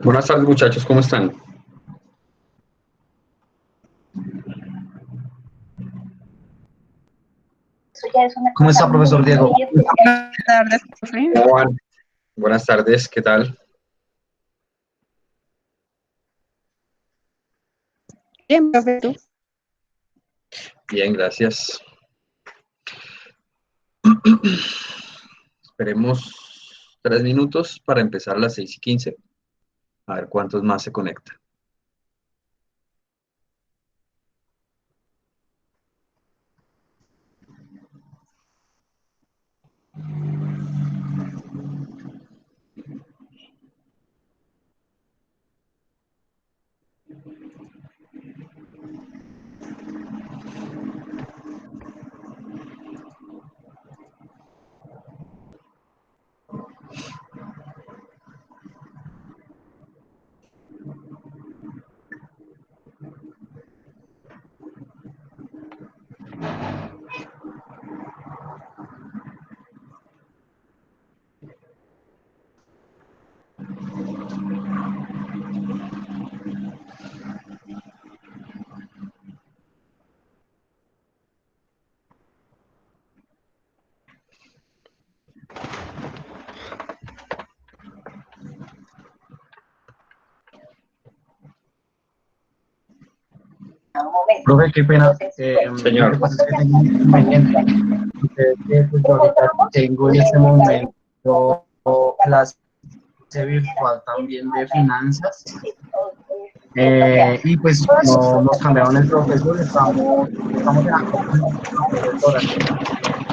Buenas tardes, muchachos, ¿cómo están? ¿Cómo está, profesor Diego? Buenas tardes, profe. ¿Cómo van? Buenas tardes, ¿qué tal? Bien, profe, ¿tú? Bien, gracias. Esperemos 3 minutos para empezar a las 6:15. A ver cuántos más se conectan. Profe, qué pena. Señor. Lo que pasa es que tengo un inconveniente. Pues, yo ahorita tengo en este momento clase virtual también de finanzas. Y pues no, nos cambiaron el profesor, estamos en la profesora.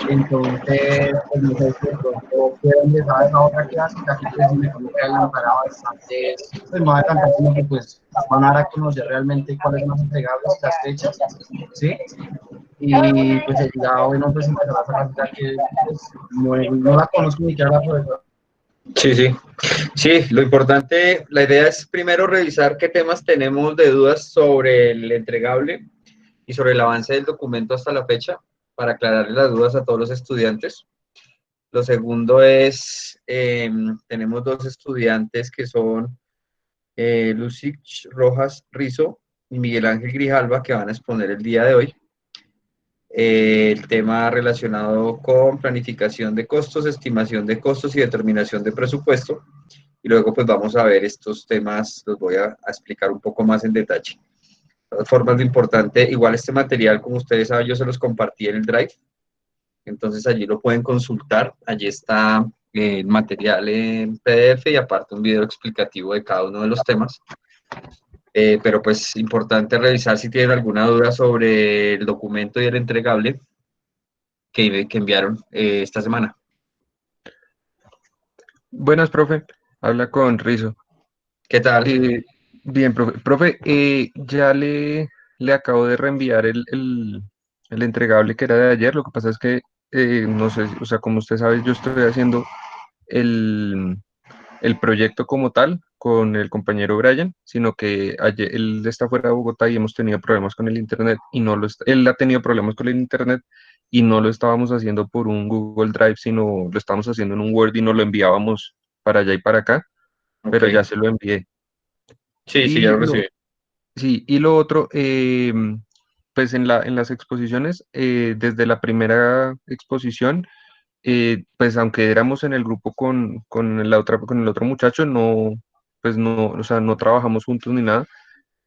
Entonces, pues no sé si de pronto quiero empezar esa otra clase, ya que pues me como que hay una tarea bastante, pues me voy a adelantar, sino que pues van a dar a conocer realmente cuáles son los entregables y las fechas, ¿sí? Y pues ya bueno, pues empezar a hacer ya que pues, no la conozco ni siquiera la profesora. Sí, sí. Sí, lo importante, la idea es primero revisar qué temas tenemos de dudas sobre el entregable y sobre el avance del documento hasta la fecha, para aclararle las dudas a todos los estudiantes. Lo segundo es, tenemos 2 estudiantes que son Lucich Rojas Rizo y Miguel Ángel Grijalva, que van a exponer el día de hoy. El tema relacionado con planificación de costos, estimación de costos y determinación de presupuesto. Y luego pues vamos a ver estos temas, los voy a explicar un poco más en detalle. De todas formas, lo importante, igual este material, como ustedes saben, yo se los compartí en el Drive, entonces allí lo pueden consultar, allí está el material en PDF y aparte un video explicativo de cada uno de los temas. Pero pues importante revisar si tienen alguna duda sobre el documento y el entregable que enviaron esta semana. Buenas, profe. Habla con Rizo. ¿Qué tal? Bien, profe. Profe, ya le acabo de reenviar el entregable que era de ayer. Lo que pasa es que no sé, o sea, como usted sabe, yo estoy haciendo el, el proyecto como tal con el compañero Brian, sino que ayer, él está fuera de Bogotá y hemos tenido problemas con el internet y no lo él ha tenido problemas con el internet y no lo estábamos haciendo por un Google Drive, sino lo estábamos haciendo en un Word y nos lo enviábamos para allá y para acá, Ok. pero ya se lo envié. Sí, sí, ya Y lo recibí. sí, y lo otro, pues en las exposiciones, desde la primera exposición, pues aunque éramos en el grupo con el otro muchacho, no, pues no, o sea, no trabajamos juntos ni nada.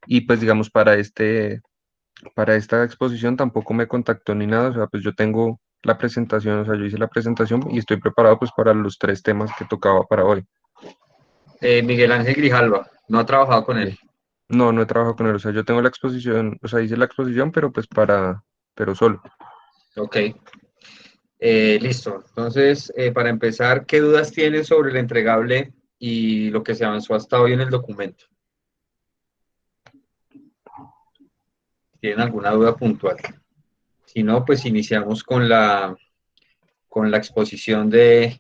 Y pues digamos, para esta exposición tampoco me contactó ni nada. O sea, pues yo tengo la presentación, o sea, yo hice la presentación y estoy preparado pues para los tres temas que tocaba para hoy. Miguel Ángel Grijalva, no ha trabajado con él. Sí. No, no he trabajado con él. O sea, yo tengo la exposición, o sea, hice la exposición, pero pues pero solo. Ok. Listo. Entonces, para empezar, ¿qué dudas tienen sobre el entregable y lo que se avanzó hasta hoy en el documento? ¿Tienen alguna duda puntual? Si no, pues iniciamos con la exposición de...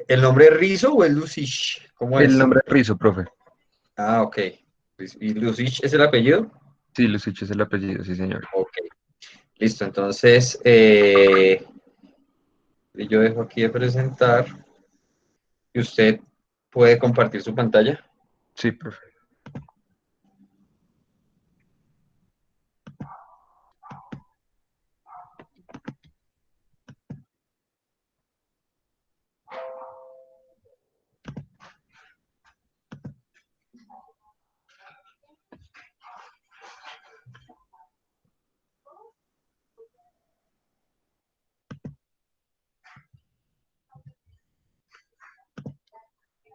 ¿El nombre es Rizo o es Lucich? ¿Cómo El es? nombre es Rizo, profe. Ah, ok. ¿Y Lucich es el apellido? Sí, Lucich es el apellido, sí, señor. Ok. Listo. Entonces, yo dejo aquí de presentar y usted puede compartir su pantalla. Sí, profe.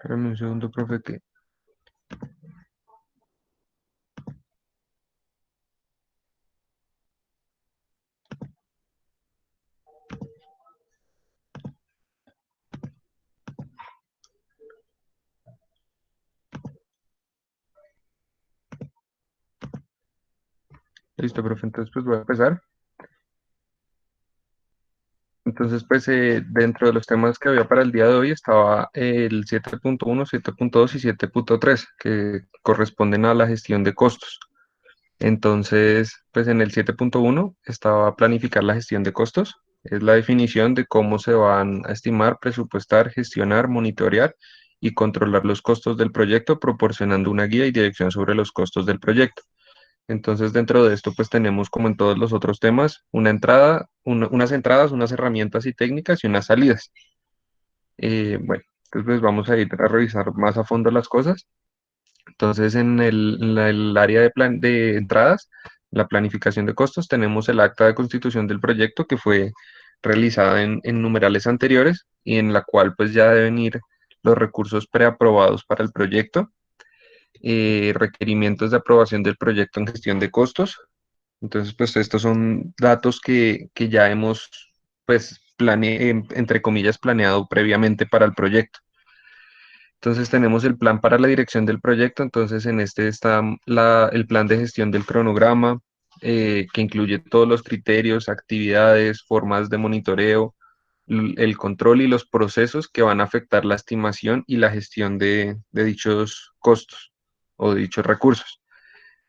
Espérame un segundo, profe, que... Listo, profe, entonces pues voy a empezar. Entonces, pues dentro de los temas que había para el día de hoy estaba el 7.1, 7.2 y 7.3, que corresponden a la gestión de costos. Entonces, pues en el 7.1 estaba planificar la gestión de costos. Es la definición de cómo se van a estimar, presupuestar, gestionar, monitorear y controlar los costos del proyecto, proporcionando una guía y dirección sobre los costos del proyecto. Entonces, dentro de esto, pues tenemos, como en todos los otros temas, una entrada, unas entradas, unas herramientas y técnicas y unas salidas. Bueno, entonces pues vamos a ir a revisar más a fondo las cosas. Entonces, el área de entradas, la planificación de costos, tenemos el acta de constitución del proyecto que fue realizada en numerales anteriores y en la cual pues ya deben ir los recursos preaprobados para el proyecto, requerimientos de aprobación del proyecto en gestión de costos. Entonces, pues estos son datos que ya hemos, pues, entre comillas, planeado previamente para el proyecto. Entonces tenemos el plan para la dirección del proyecto. Entonces en este está el plan de gestión del cronograma, que incluye todos los criterios, actividades, formas de monitoreo, el control y los procesos que van a afectar la estimación y la gestión de dichos costos o de dichos recursos.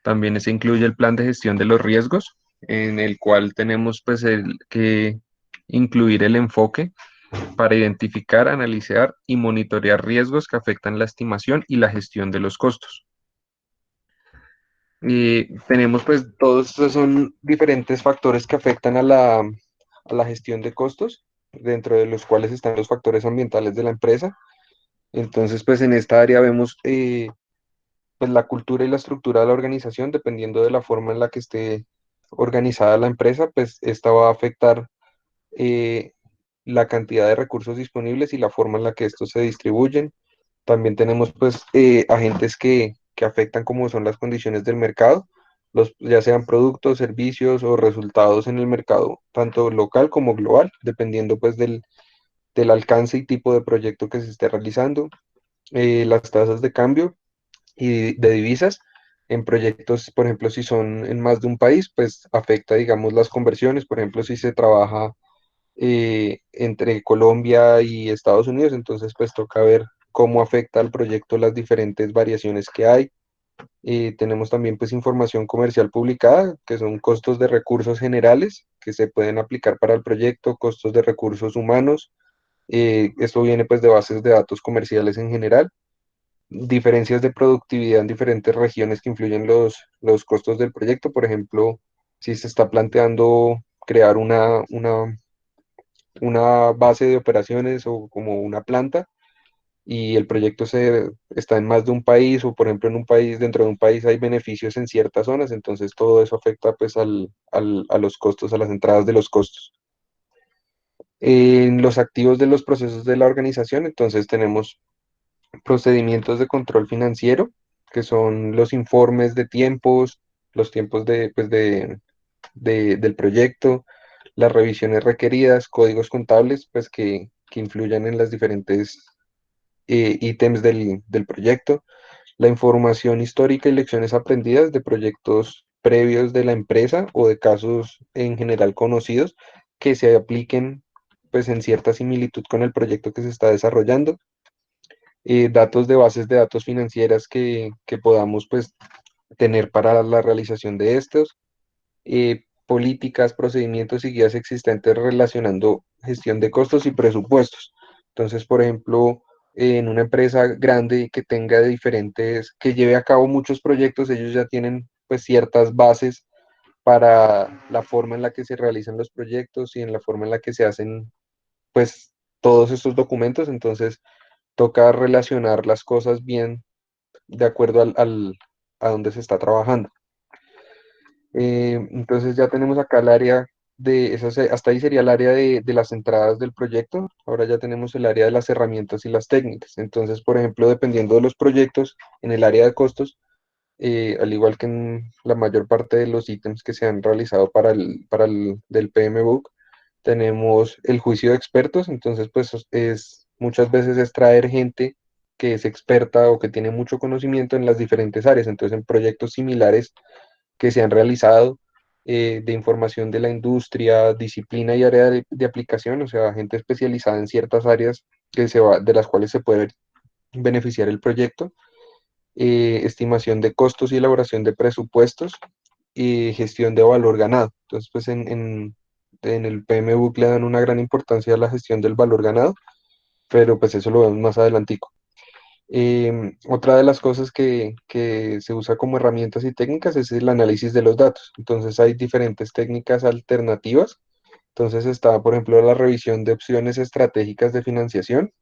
También se incluye el plan de gestión de los riesgos, en el cual tenemos pues que incluir el enfoque para identificar, analizar y monitorear riesgos que afectan la estimación y la gestión de los costos. Y tenemos pues todos estos son diferentes factores que afectan a la gestión de costos, dentro de los cuales están los factores ambientales de la empresa. Entonces pues en esta área vemos pues la cultura y la estructura de la organización, dependiendo de la forma en la que esté organizada la empresa, pues esta va a afectar eh, la cantidad de recursos disponibles y la forma en la que estos se distribuyen. También tenemos pues agentes que afectan como son las condiciones del mercado, ya sean productos, servicios o resultados en el mercado, tanto local como global, dependiendo pues del alcance y tipo de proyecto que se esté realizando. Las tasas de cambio y de divisas en proyectos, por ejemplo, si son en más de un país, pues afecta, digamos, las conversiones, por ejemplo, si se trabaja entre Colombia y Estados Unidos, entonces pues toca ver cómo afecta al proyecto las diferentes variaciones que hay. Tenemos también pues información comercial publicada, que son costos de recursos generales que se pueden aplicar para el proyecto, costos de recursos humanos. Esto viene pues de bases de datos comerciales en general, diferencias de productividad en diferentes regiones que influyen los costos del proyecto. Por ejemplo, si se está planteando crear una base de operaciones o como una planta y el proyecto está en más de un país o por ejemplo en un país, dentro de un país hay beneficios en ciertas zonas, entonces todo eso afecta pues a los costos, a las entradas de los costos. En los activos de los procesos de la organización, entonces tenemos procedimientos de control financiero, que son los informes de tiempos, los tiempos del proyecto, las revisiones requeridas, códigos contables, pues que influyan en las diferentes ítems del proyecto, la información histórica y lecciones aprendidas de proyectos previos de la empresa o de casos en general conocidos que se apliquen pues en cierta similitud con el proyecto que se está desarrollando, datos de bases de datos financieras que podamos pues tener para la realización de estos, políticas, procedimientos y guías existentes relacionando gestión de costos y presupuestos. Entonces, por ejemplo, en una empresa grande que tenga diferentes, que lleve a cabo muchos proyectos, ellos ya tienen pues ciertas bases para la forma en la que se realizan los proyectos y en la forma en la que se hacen pues todos estos documentos. Entonces, toca relacionar las cosas bien de acuerdo a donde se está trabajando. Entonces ya tenemos acá el área hasta ahí sería el área de las entradas del proyecto. Ahora ya tenemos el área de las herramientas y las técnicas. Entonces, por ejemplo, dependiendo de los proyectos, en el área de costos, al igual que en la mayor parte de los ítems que se han realizado para el del PMBOK, tenemos el juicio de expertos. Entonces, pues muchas veces es traer gente que es experta o que tiene mucho conocimiento en las diferentes áreas. Entonces, en proyectos similares que se han realizado de información de la industria, disciplina y área de aplicación, o sea, gente especializada en ciertas áreas de las cuales se puede beneficiar el proyecto, estimación de costos y elaboración de presupuestos y gestión de valor ganado. Entonces, pues en el PMBOK le dan una gran importancia a la gestión del valor ganado, pero pues eso lo vemos más adelantico. Otra de las cosas que se usa como herramientas y técnicas es el análisis de los datos. Entonces hay diferentes técnicas alternativas. Entonces está, por ejemplo, la revisión de opciones estratégicas de financiación.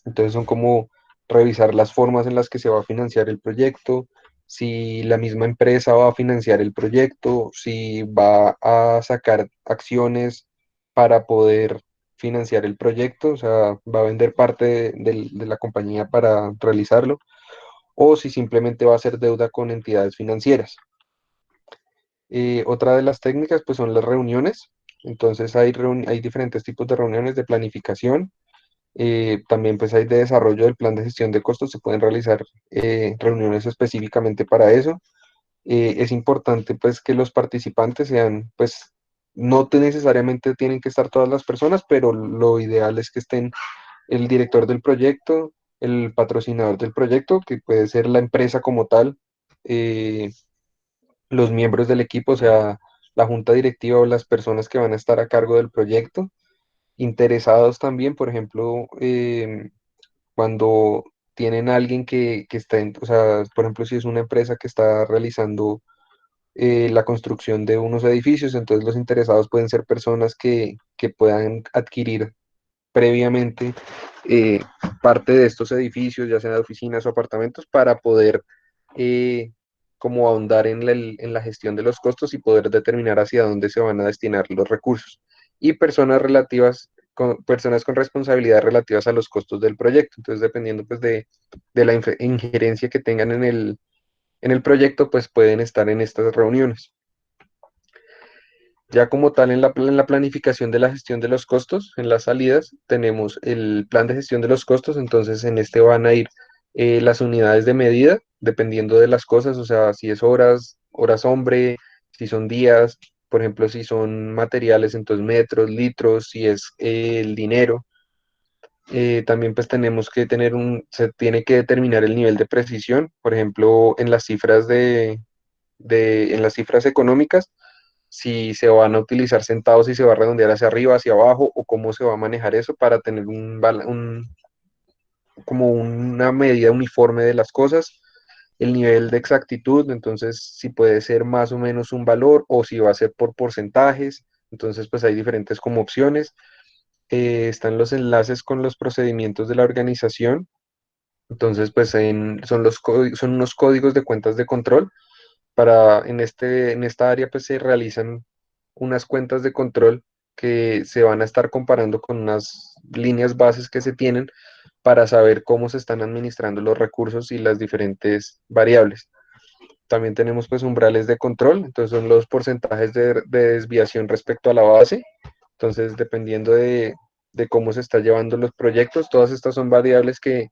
Entonces son como revisar las formas en las que se va a financiar el proyecto, si la misma empresa va a financiar el proyecto, si va a sacar acciones para poder financiar el proyecto, o sea, va a vender parte de la compañía para realizarlo, o si simplemente va a hacer deuda con entidades financieras. Otra de las técnicas pues son las reuniones. Entonces hay diferentes tipos de reuniones de planificación, también pues hay de desarrollo del plan de gestión de costos, se pueden realizar reuniones específicamente para eso. Es importante pues que los participantes sean pues no necesariamente tienen que estar todas las personas, pero lo ideal es que estén el director del proyecto, el patrocinador del proyecto, que puede ser la empresa como tal, eh, los miembros del equipo, o sea, la junta directiva o las personas que van a estar a cargo del proyecto, interesados también, por ejemplo, cuando tienen a alguien que está o sea, por ejemplo, si es una empresa que está realizando la construcción de unos edificios, entonces los interesados pueden ser personas que puedan adquirir previamente eh, parte de estos edificios, ya sean de oficinas o apartamentos, para poder eh, como ahondar en la gestión de los costos y poder determinar hacia dónde se van a destinar los recursos. Y personas con responsabilidades relativas a los costos del proyecto. Entonces, dependiendo pues de la injerencia que tengan en el proyecto, pues pueden estar en estas reuniones. Ya como tal, en la planificación de la gestión de los costos, en las salidas, tenemos el plan de gestión de los costos, entonces en este van a ir las unidades de medida, dependiendo de las cosas, o sea, si es horas, horas hombre, si son días, por ejemplo, si son materiales, entonces metros, litros, si es el dinero. También pues tenemos que se tiene que determinar el nivel de precisión, por ejemplo, en las cifras en las cifras económicas, si se van a utilizar centavos, si se va a redondear hacia arriba, hacia abajo, o cómo se va a manejar eso para tener como una medida uniforme de las cosas, el nivel de exactitud, entonces si puede ser más o menos un valor o si va a ser por porcentajes, entonces pues hay diferentes como opciones. Están los enlaces con los procedimientos de la organización, entonces pues son unos códigos de cuentas de control en esta área pues se realizan unas cuentas de control que se van a estar comparando con unas líneas bases que se tienen para saber cómo se están administrando los recursos y las diferentes variables. También tenemos pues umbrales de control, entonces son los porcentajes de desviación respecto a la base. Entonces, dependiendo de cómo se está llevando los proyectos, todas estas son variables que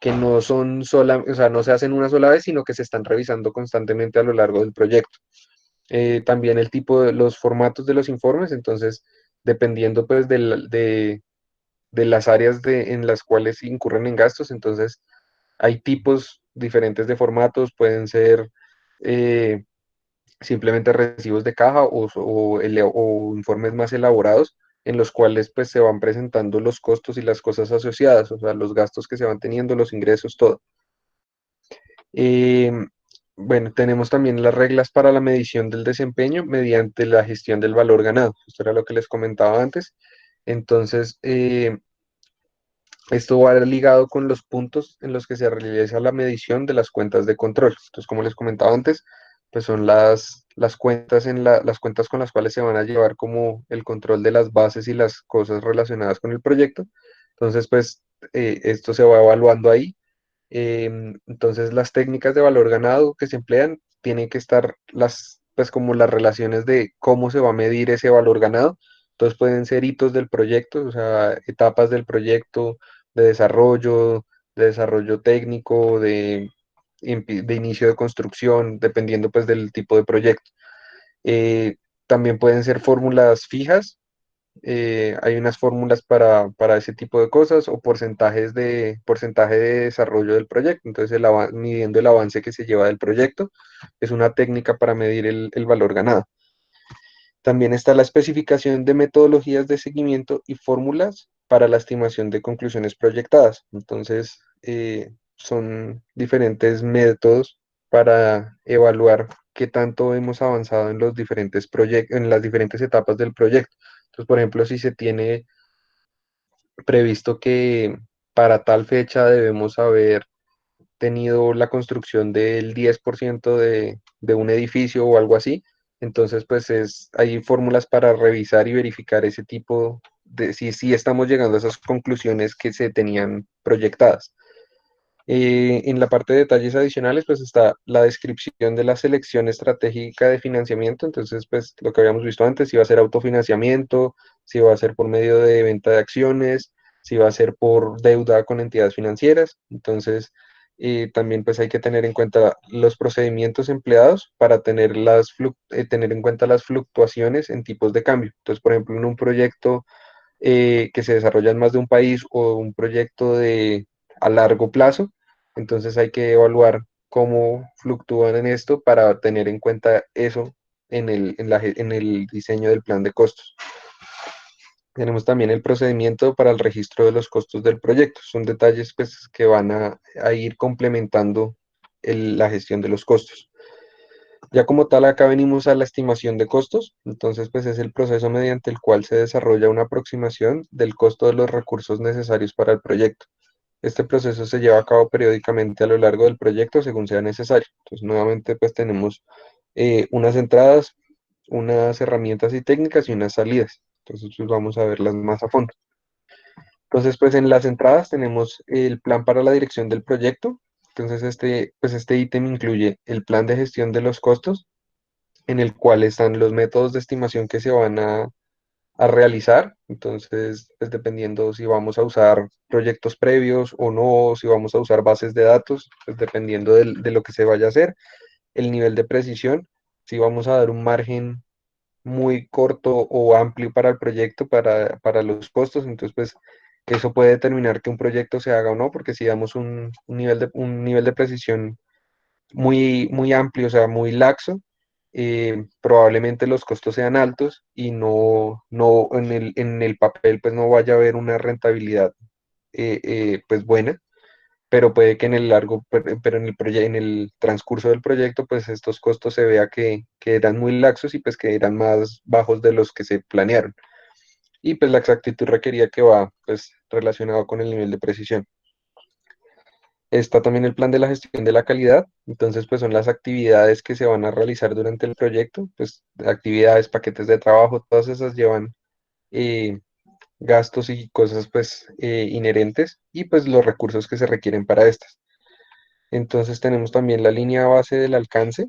no son o sea, no se hacen una sola vez, sino que se están revisando constantemente a lo largo del proyecto. También el tipo de los formatos de los informes, entonces, dependiendo pues de las áreas en las cuales incurren en gastos, entonces hay tipos diferentes de formatos, pueden ser eh, simplemente recibos de caja o informes más elaborados en los cuales pues se van presentando los costos y las cosas asociadas, o sea, los gastos que se van teniendo, los ingresos, todo. Eh, bueno, tenemos también las reglas para la medición del desempeño mediante la gestión del valor ganado. Esto era lo que les comentaba antes. Entonces, esto va ligado con los puntos en los que se realiza la medición de las cuentas de control. Entonces, como les comentaba antes, pues son las cuentas las cuentas con las cuales se van a llevar como el control de las bases y las cosas relacionadas con el proyecto. Entonces, pues esto se va evaluando ahí. Entonces, las técnicas de valor ganado que se emplean tienen que estar pues como las relaciones de cómo se va a medir ese valor ganado. Entonces, pueden ser hitos del proyecto, o sea, etapas del proyecto de desarrollo técnico, de inicio de construcción, dependiendo pues del tipo de proyecto. También pueden ser fórmulas fijas, hay unas fórmulas para ese tipo de cosas o porcentaje de desarrollo del proyecto. Entonces, midiendo el avance que se lleva del proyecto, es una técnica para medir el valor ganado. También está la especificación de metodologías de seguimiento y fórmulas para la estimación de conclusiones proyectadas. Entonces, son diferentes métodos para evaluar qué tanto hemos avanzado en los diferentes proyectos, en las diferentes etapas del proyecto. Entonces, por ejemplo, si se tiene previsto que para tal fecha debemos haber tenido la construcción del 10% de un edificio o algo así, entonces pues hay fórmulas para revisar y verificar ese tipo de si estamos llegando a esas conclusiones que se tenían proyectadas. En la parte de detalles adicionales, pues está la descripción de la selección estratégica de financiamiento. Entonces, pues lo que habíamos visto antes, si va a ser autofinanciamiento, si va a ser por medio de venta de acciones, si va a ser por deuda con entidades financieras. Entonces, también pues hay que tener en cuenta los procedimientos empleados para tener en cuenta las fluctuaciones en tipos de cambio. Entonces, por ejemplo, en un proyecto que se desarrolla en más de un país o un proyecto a largo plazo. Entonces hay que evaluar cómo fluctúan en esto para tener en cuenta eso en el diseño del plan de costos. Tenemos también el procedimiento para el registro de los costos del proyecto. Son detalles pues, que van a ir complementando la gestión de los costos. Ya como tal, acá venimos a la estimación de costos, entonces pues es el proceso mediante el cual se desarrolla una aproximación del costo de los recursos necesarios para el proyecto. Este proceso se lleva a cabo periódicamente a lo largo del proyecto según sea necesario. Entonces nuevamente pues tenemos unas entradas, unas herramientas y técnicas y unas salidas. Entonces pues vamos a verlas más a fondo. Entonces pues en las entradas tenemos el plan para la dirección del proyecto. Entonces este ítem incluye el plan de gestión de los costos, en el cual están los métodos de estimación que se van a realizar. Entonces, pues dependiendo si vamos a usar proyectos previos o no, si vamos a usar bases de datos, pues dependiendo de lo que se vaya a hacer, el nivel de precisión, si vamos a dar un margen muy corto o amplio para el proyecto, para los costos. Entonces, pues eso puede determinar que un proyecto se haga o no, porque si damos un nivel de precisión muy amplio, o sea, muy laxo, probablemente los costos sean altos y no en el papel pues no vaya a haber una rentabilidad pues buena, pero puede que en el pero en el transcurso del proyecto pues estos costos se vea que eran muy laxos y pues que eran más bajos de los que se planearon. Y pues la exactitud requería que va pues relacionado con el nivel de precisión. Está también el plan de la gestión de la calidad, entonces pues son las actividades que se van a realizar durante el proyecto, pues actividades, paquetes de trabajo, todas esas llevan eh, gastos y cosas pues inherentes y pues los recursos que se requieren para estas. Entonces tenemos también la línea base del alcance,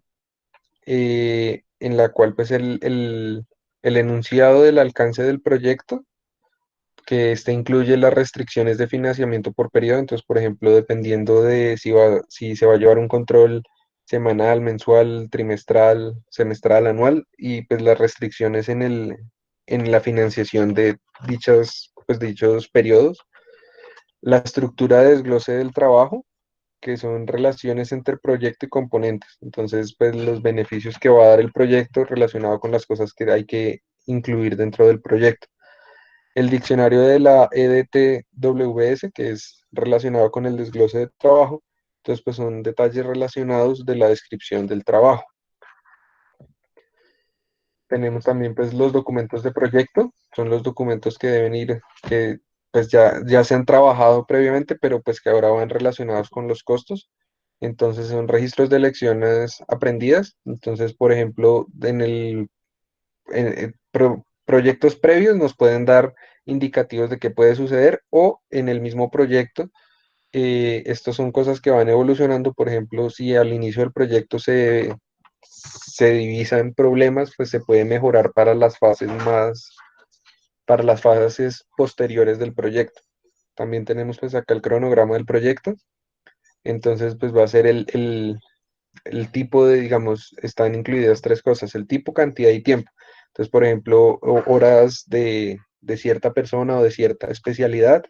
en la cual pues el enunciado del alcance del proyecto que este incluye las restricciones de financiamiento por periodo. Entonces, por ejemplo, dependiendo de si se va a llevar un control semanal, mensual, trimestral, semestral, anual, y pues las restricciones en la financiación de dichos periodos, la estructura de desglose del trabajo, que son relaciones entre proyecto y componentes. Entonces, pues los beneficios que va a dar el proyecto relacionado con las cosas que hay que incluir dentro del proyecto. El diccionario de la EDTWS, que es relacionado con el desglose de trabajo. Entonces, pues son detalles relacionados de la descripción del trabajo. Tenemos también pues los documentos de proyecto, son los documentos que deben ir, que pues ya se han trabajado previamente, pero pues que ahora van relacionados con los costos. Entonces son registros de lecciones aprendidas. Entonces, por ejemplo, proyectos previos nos pueden dar indicativos de qué puede suceder o en el mismo proyecto. Estos son cosas que van evolucionando. Por ejemplo, si al inicio del proyecto se divisan problemas, pues se puede mejorar para las fases posteriores del proyecto. También tenemos pues acá el cronograma del proyecto. Entonces, pues va a ser el tipo de, digamos, están incluidas tres cosas: el tipo, cantidad y tiempo. Entonces, por ejemplo, horas de cierta persona o de cierta especialidad,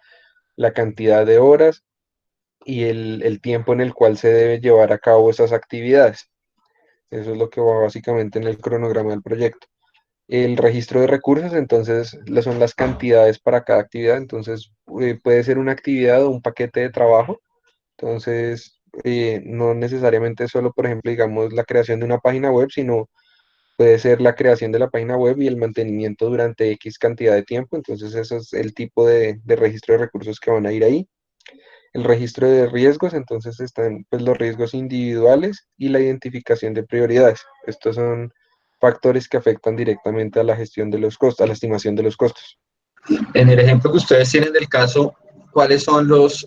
la cantidad de horas y el tiempo en el cual se debe llevar a cabo esas actividades. Eso es lo que va básicamente en el cronograma del proyecto. El registro de recursos, entonces, son las cantidades para cada actividad. Entonces, puede ser una actividad o un paquete de trabajo. Entonces, no necesariamente solo, por ejemplo, digamos, la creación de una página web, sino puede ser la creación de la página web y el mantenimiento durante X cantidad de tiempo. Entonces, eso es el tipo de registro de recursos que van a ir ahí. El registro de riesgos, entonces están pues, los riesgos individuales y la identificación de prioridades. Estos son factores que afectan directamente a la gestión de los costos, a la estimación de los costos. En el ejemplo que ustedes tienen del caso, ¿cuáles son las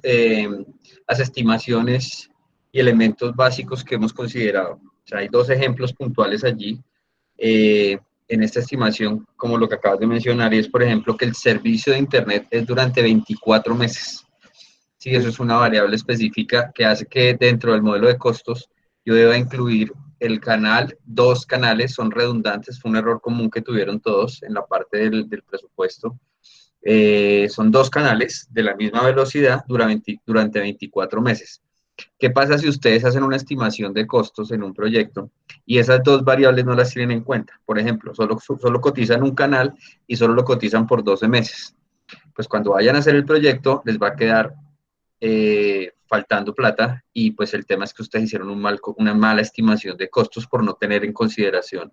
estimaciones y elementos básicos que hemos considerado? O sea, hay dos ejemplos puntuales allí en esta estimación, como lo que acabas de mencionar, y es, por ejemplo, que el servicio de Internet es durante 24 meses. Sí, eso Sí, es una variable específica que hace que dentro del modelo de costos yo deba incluir el canal, dos canales son redundantes, fue un error común que tuvieron todos en la parte del presupuesto. Son dos canales de la misma velocidad durante 24 meses. ¿Qué pasa si ustedes hacen una estimación de costos en un proyecto y esas dos variables no las tienen en cuenta? Por ejemplo, solo cotizan un canal y solo lo cotizan por 12 meses. Pues cuando vayan a hacer el proyecto les va a quedar faltando plata y pues el tema es que ustedes hicieron una mala estimación de costos por no tener en consideración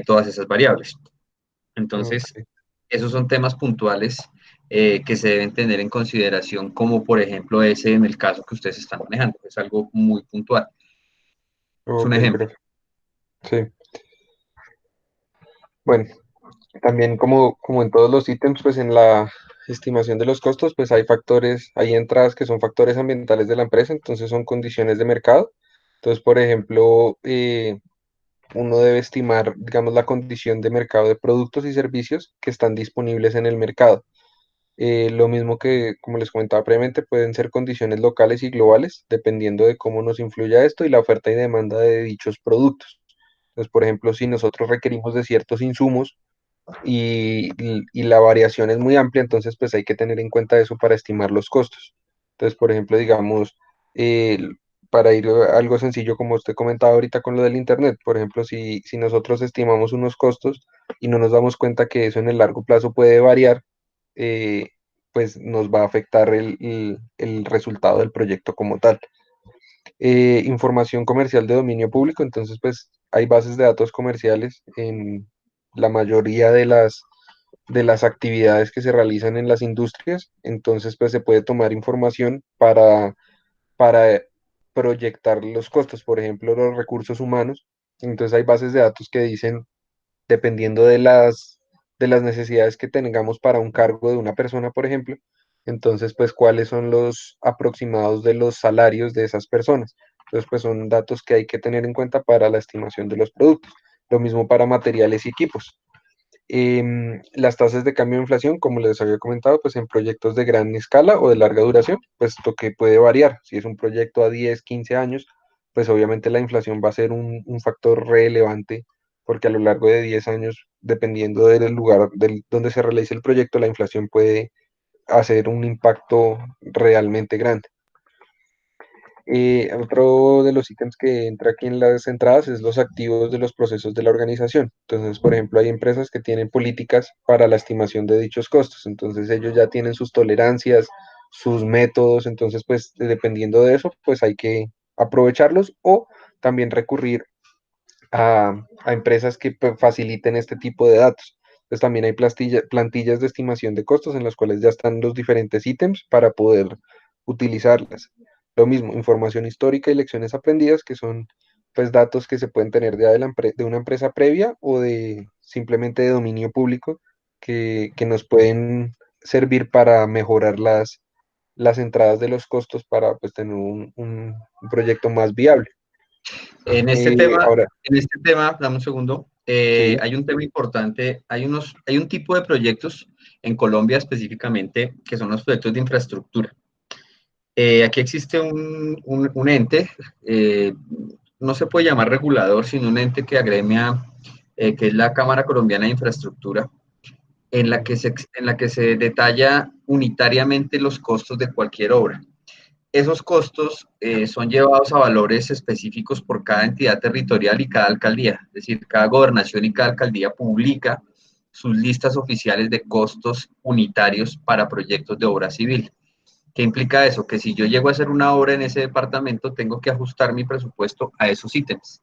todas esas variables. Entonces, ok, esos son temas puntuales que se deben tener en consideración, como por ejemplo ese en el caso que ustedes están manejando. Es algo muy puntual. Es un ok, ejemplo. perfecto. Sí, bueno, también como en todos los ítems, pues en la estimación de los costos, pues hay factores, hay entradas que son factores ambientales de la empresa, entonces son condiciones de mercado. Entonces, por ejemplo, uno debe estimar, digamos, la condición de mercado de productos y servicios que están disponibles en el mercado. Lo mismo que, como les comentaba previamente, pueden ser condiciones locales y globales, dependiendo de cómo nos influya esto y la oferta y demanda de dichos productos. Entonces, por ejemplo, si nosotros requerimos de ciertos insumos y la variación es muy amplia, entonces pues hay que tener en cuenta eso para estimar los costos. Entonces, por ejemplo, digamos, eh, para ir a algo sencillo como usted comentaba ahorita con lo del Internet, por ejemplo, si nosotros estimamos unos costos y no nos damos cuenta que eso en el largo plazo puede variar, eh, pues nos va a afectar el resultado del proyecto como tal. Información comercial de dominio público, entonces pues hay bases de datos comerciales en la mayoría de las actividades que se realizan en las industrias, entonces pues se puede tomar información para proyectar los costos, por ejemplo, los recursos humanos. Entonces hay bases de datos que dicen, dependiendo de las necesidades que tengamos para un cargo de una persona, por ejemplo, entonces pues cuáles son los aproximados de los salarios de esas personas. Entonces pues son datos que hay que tener en cuenta para la estimación de los productos. Lo mismo para materiales y equipos. Las tasas de cambio de inflación, como les había comentado, pues en proyectos de gran escala o de larga duración, pues lo que puede variar. Si es un proyecto a 10, 15 años, pues obviamente la inflación va a ser un factor relevante, porque a lo largo de 10 años, dependiendo del lugar donde se realice el proyecto, la inflación puede hacer un impacto realmente grande. Otro de los ítems que entra aquí en las entradas es los activos de los procesos de la organización. Entonces, por ejemplo, hay empresas que tienen políticas para la estimación de dichos costos. Entonces, ellos ya tienen sus tolerancias, sus métodos. Entonces, pues, dependiendo de eso, pues hay que aprovecharlos o también recurrir a empresas que pues, faciliten este tipo de datos. Pues también hay plantillas de estimación de costos en las cuales ya están los diferentes ítems para poder utilizarlas. Lo mismo, información histórica y lecciones aprendidas, que son pues datos que se pueden tener de una empresa previa o de simplemente de dominio público que nos pueden servir para mejorar las entradas de los costos para pues tener un proyecto más viable. En este Eh, tema, ahora, dame un segundo, sí. hay un tema importante, hay un tipo de proyectos en Colombia específicamente que son los proyectos de infraestructura. Aquí existe un ente, eh, no se puede llamar regulador, sino un ente que agremia, que es la Cámara Colombiana de Infraestructura, en la que se detalla unitariamente los costos de cualquier obra. Esos costos son llevados a valores específicos por cada entidad territorial y cada alcaldía. Es decir, cada gobernación y cada alcaldía publica sus listas oficiales de costos unitarios para proyectos de obra civil. ¿Qué implica eso? Que si yo llego a hacer una obra en ese departamento, tengo que ajustar mi presupuesto a esos ítems.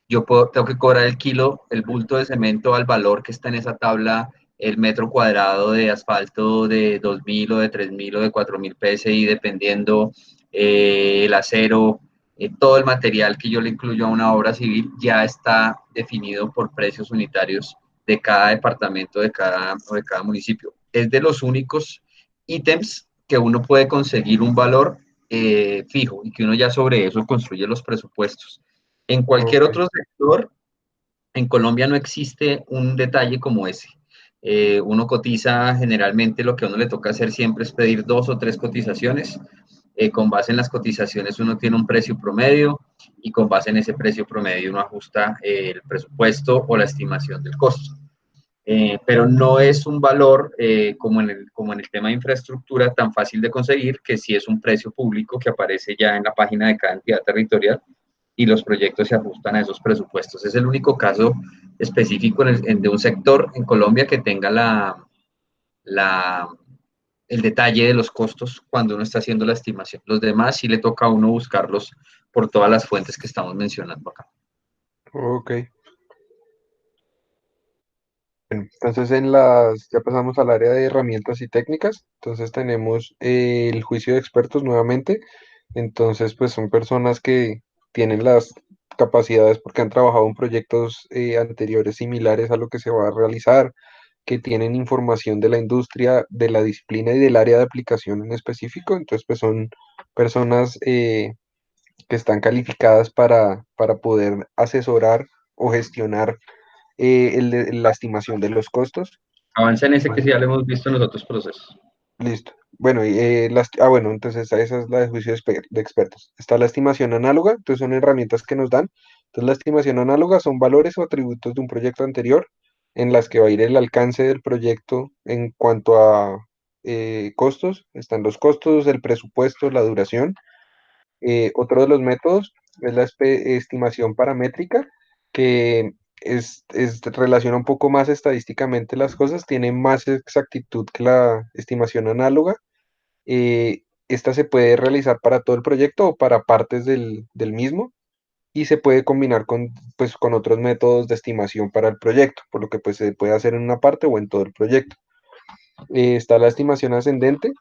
Tengo que cobrar el kilo, el bulto de cemento al valor que está en esa tabla, el metro cuadrado de asfalto de 2.000 o de 3.000 o de 4.000 PSI, dependiendo el acero, todo el material que yo le incluyo a una obra civil ya está definido por precios unitarios de cada departamento, de cada municipio. Es de los únicos ítems que uno puede conseguir un valor fijo y que uno ya sobre eso construye los presupuestos. En cualquier Ok. otro sector, en Colombia no existe un detalle como ese. Uno cotiza generalmente, lo que a uno le toca hacer siempre es pedir 2 o 3 cotizaciones. Con base en las cotizaciones uno tiene un precio promedio y con base en ese precio promedio uno ajusta el presupuesto o la estimación del costo. Pero no es un valor como en el tema de infraestructura tan fácil de conseguir, que sí es un precio público que aparece ya en la página de cada entidad territorial y los proyectos se ajustan a esos presupuestos. Es el único caso específico de un sector en Colombia que tenga la, el detalle de los costos cuando uno está haciendo la estimación. Los demás sí le toca a uno buscarlos por todas las fuentes que estamos mencionando acá. Ok. Bueno, entonces ya pasamos al área de herramientas y técnicas. Entonces tenemos el juicio de expertos nuevamente. Entonces, pues son personas que tienen las capacidades porque han trabajado en proyectos anteriores similares a lo que se va a realizar, que tienen información de la industria, de la disciplina y del área de aplicación en específico. Entonces, pues son personas que están calificadas para poder asesorar o gestionar la estimación de los costos. Avanza en ese que sí Vale. ya lo hemos visto en los otros procesos. Listo. Bueno, bueno, entonces esa es la de juicio de expertos. Está la estimación análoga, entonces son herramientas que nos dan Entonces, la estimación análoga son valores o atributos de un proyecto anterior en las que va a ir el alcance del proyecto en cuanto a costos. Están los costos, el presupuesto, la duración. Otro de los métodos es la estimación paramétrica, que relaciona un poco más estadísticamente las cosas, tiene más exactitud que la estimación análoga. Esta se puede realizar para todo el proyecto o para partes del mismo y se puede combinar pues, con otros métodos de estimación para el proyecto, por lo que pues, se puede hacer en una parte o en todo el proyecto. Está la estimación ascendente,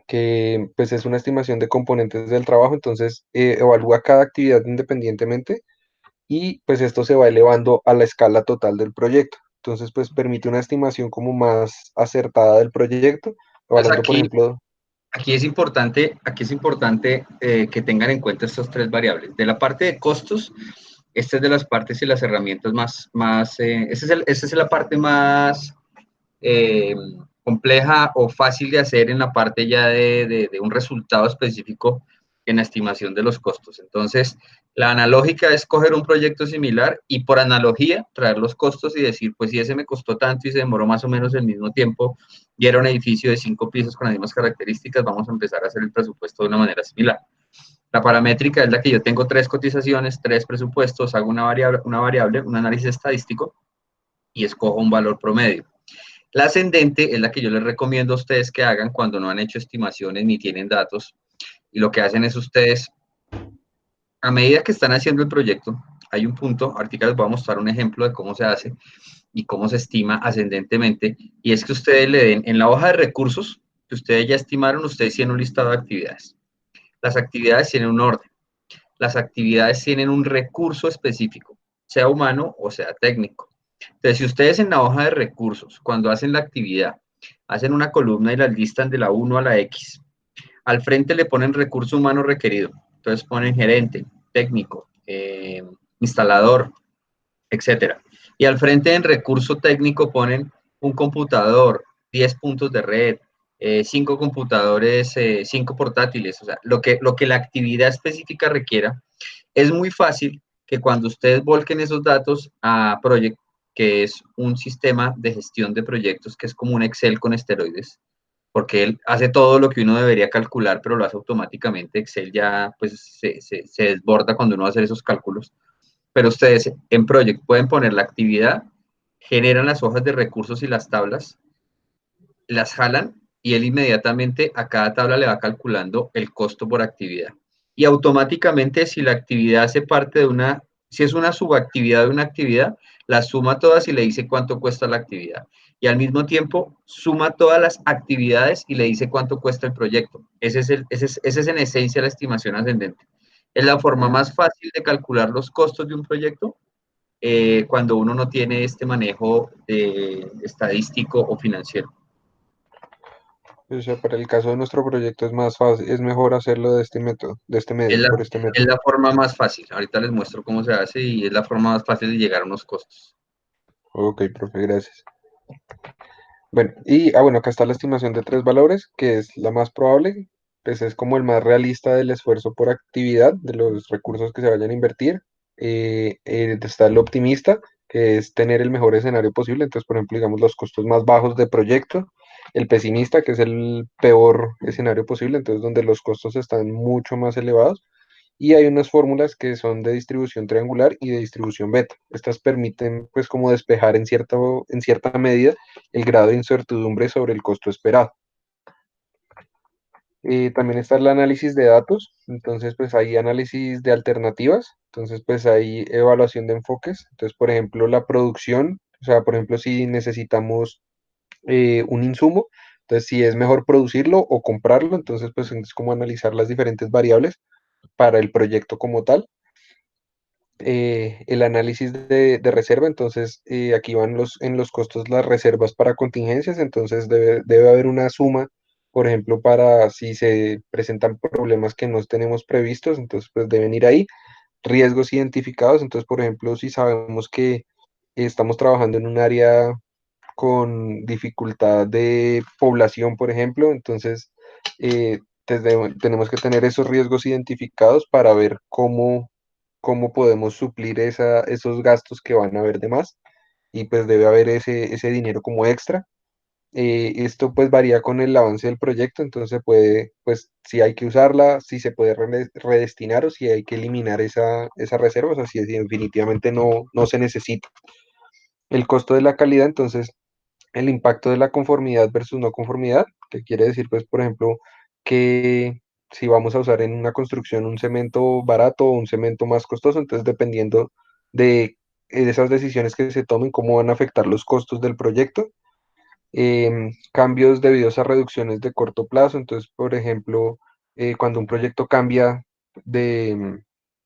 que pues es una estimación de componentes del trabajo, entonces evalúa cada actividad independientemente y pues esto se va elevando a la escala total del proyecto. Entonces pues permite una estimación como más acertada del proyecto, Entonces evaluando por ejemplo, aquí es importante que tengan en cuenta estas tres variables. De la parte de costos, esta es de las partes y las herramientas esa es la parte más eh, compleja o fácil de hacer en la parte ya de un resultado específico en la estimación de los costos. Entonces, la analógica es coger un proyecto similar y por analogía traer los costos y decir, pues si ese me costó tanto y se demoró más o menos el mismo tiempo y era un edificio de 5 pisos con las mismas características, vamos a empezar a hacer el presupuesto de una manera similar. La paramétrica es la que yo tengo 3 cotizaciones, 3 presupuestos, hago un análisis estadístico y escojo un valor promedio. La ascendente es la que yo les recomiendo a ustedes que hagan cuando no han hecho estimaciones ni tienen datos. Y lo que hacen es ustedes, a medida que están haciendo el proyecto, hay un punto, ahorita les voy a mostrar un ejemplo de cómo se hace y cómo se estima ascendentemente, y es que ustedes le den en la hoja de recursos que ustedes ya estimaron, ustedes tienen un listado de actividades. Las actividades tienen un orden, las actividades tienen un recurso específico, sea humano o sea técnico. Entonces, si ustedes en la hoja de recursos, cuando hacen la actividad, hacen una columna y la listan de la 1 a la X, al frente le ponen recurso humano requerido. Entonces ponen gerente, técnico, instalador, etcétera. Y al frente en recurso técnico ponen un computador, 10 puntos de red, 5 computadores, 5 portátiles, o sea, lo que la actividad específica requiera. Es muy fácil que cuando ustedes volquen esos datos a Project, que es un sistema de gestión de proyectos, que es como un Excel con esteroides, porque él hace todo lo que uno debería calcular, pero lo hace automáticamente. Excel ya pues se desborda cuando uno va a hacer esos cálculos. Pero ustedes en Project pueden poner la actividad, generan las hojas de recursos y las tablas, las jalan y él inmediatamente a cada tabla le va calculando el costo por actividad. Y automáticamente si la actividad hace parte de si es una subactividad de una actividad, la suma todas y le dice cuánto cuesta la actividad. Y al mismo tiempo suma todas las actividades y le dice cuánto cuesta el proyecto. Ese es en esencia la estimación ascendente. Es la forma más fácil de calcular los costos de un proyecto cuando uno no tiene este manejo estadístico o financiero. o sea, para el caso de nuestro proyecto es más fácil, es mejor hacerlo de este método, de este medio, por este Es método. la forma más fácil. Ahorita les muestro cómo se hace y es la forma más fácil de llegar a unos costos. Ok, profe, gracias. Bueno, bueno, acá está la estimación de tres valores, que es la más probable, pues es como el más realista del esfuerzo por actividad, de los recursos que se vayan a invertir. Está el optimista, que es tener el mejor escenario posible, entonces, por ejemplo, digamos los costos más bajos de proyecto. El pesimista, que es el peor escenario posible, entonces donde los costos están mucho más elevados. Y hay unas fórmulas que son de distribución triangular y de distribución beta. Estas permiten pues como despejar en cierta medida el grado de incertidumbre sobre el costo esperado. También está el análisis de datos, entonces pues hay análisis de alternativas, entonces pues hay evaluación de enfoques, entonces por ejemplo la producción, o sea, por ejemplo si necesitamos un insumo, entonces si es mejor producirlo o comprarlo, entonces pues es como analizar las diferentes variables para el proyecto como tal. El análisis de reserva, entonces aquí van en los costos las reservas para contingencias, entonces debe haber una suma, por ejemplo, para si se presentan problemas que no tenemos previstos, entonces pues deben ir ahí. Riesgos identificados, entonces por ejemplo, si sabemos que estamos trabajando en un área con dificultad de población, por ejemplo, entonces tenemos que tener esos riesgos identificados para ver cómo cómo podemos suplir esos gastos que van a haber de más y pues debe haber ese dinero como extra. Esto pues varía con el avance del proyecto, entonces puede, pues si hay que usarla, si se puede redestinar o si hay que eliminar esa reserva, o sea, si definitivamente no se necesita. El costo de la calidad, entonces el impacto de la conformidad versus no conformidad, que quiere decir, pues, por ejemplo, que si vamos a usar en una construcción un cemento barato o un cemento más costoso, entonces dependiendo de esas decisiones que se tomen, cómo van a afectar los costos del proyecto. Cambios debidos a reducciones de corto plazo, entonces, por ejemplo, cuando un proyecto cambia de,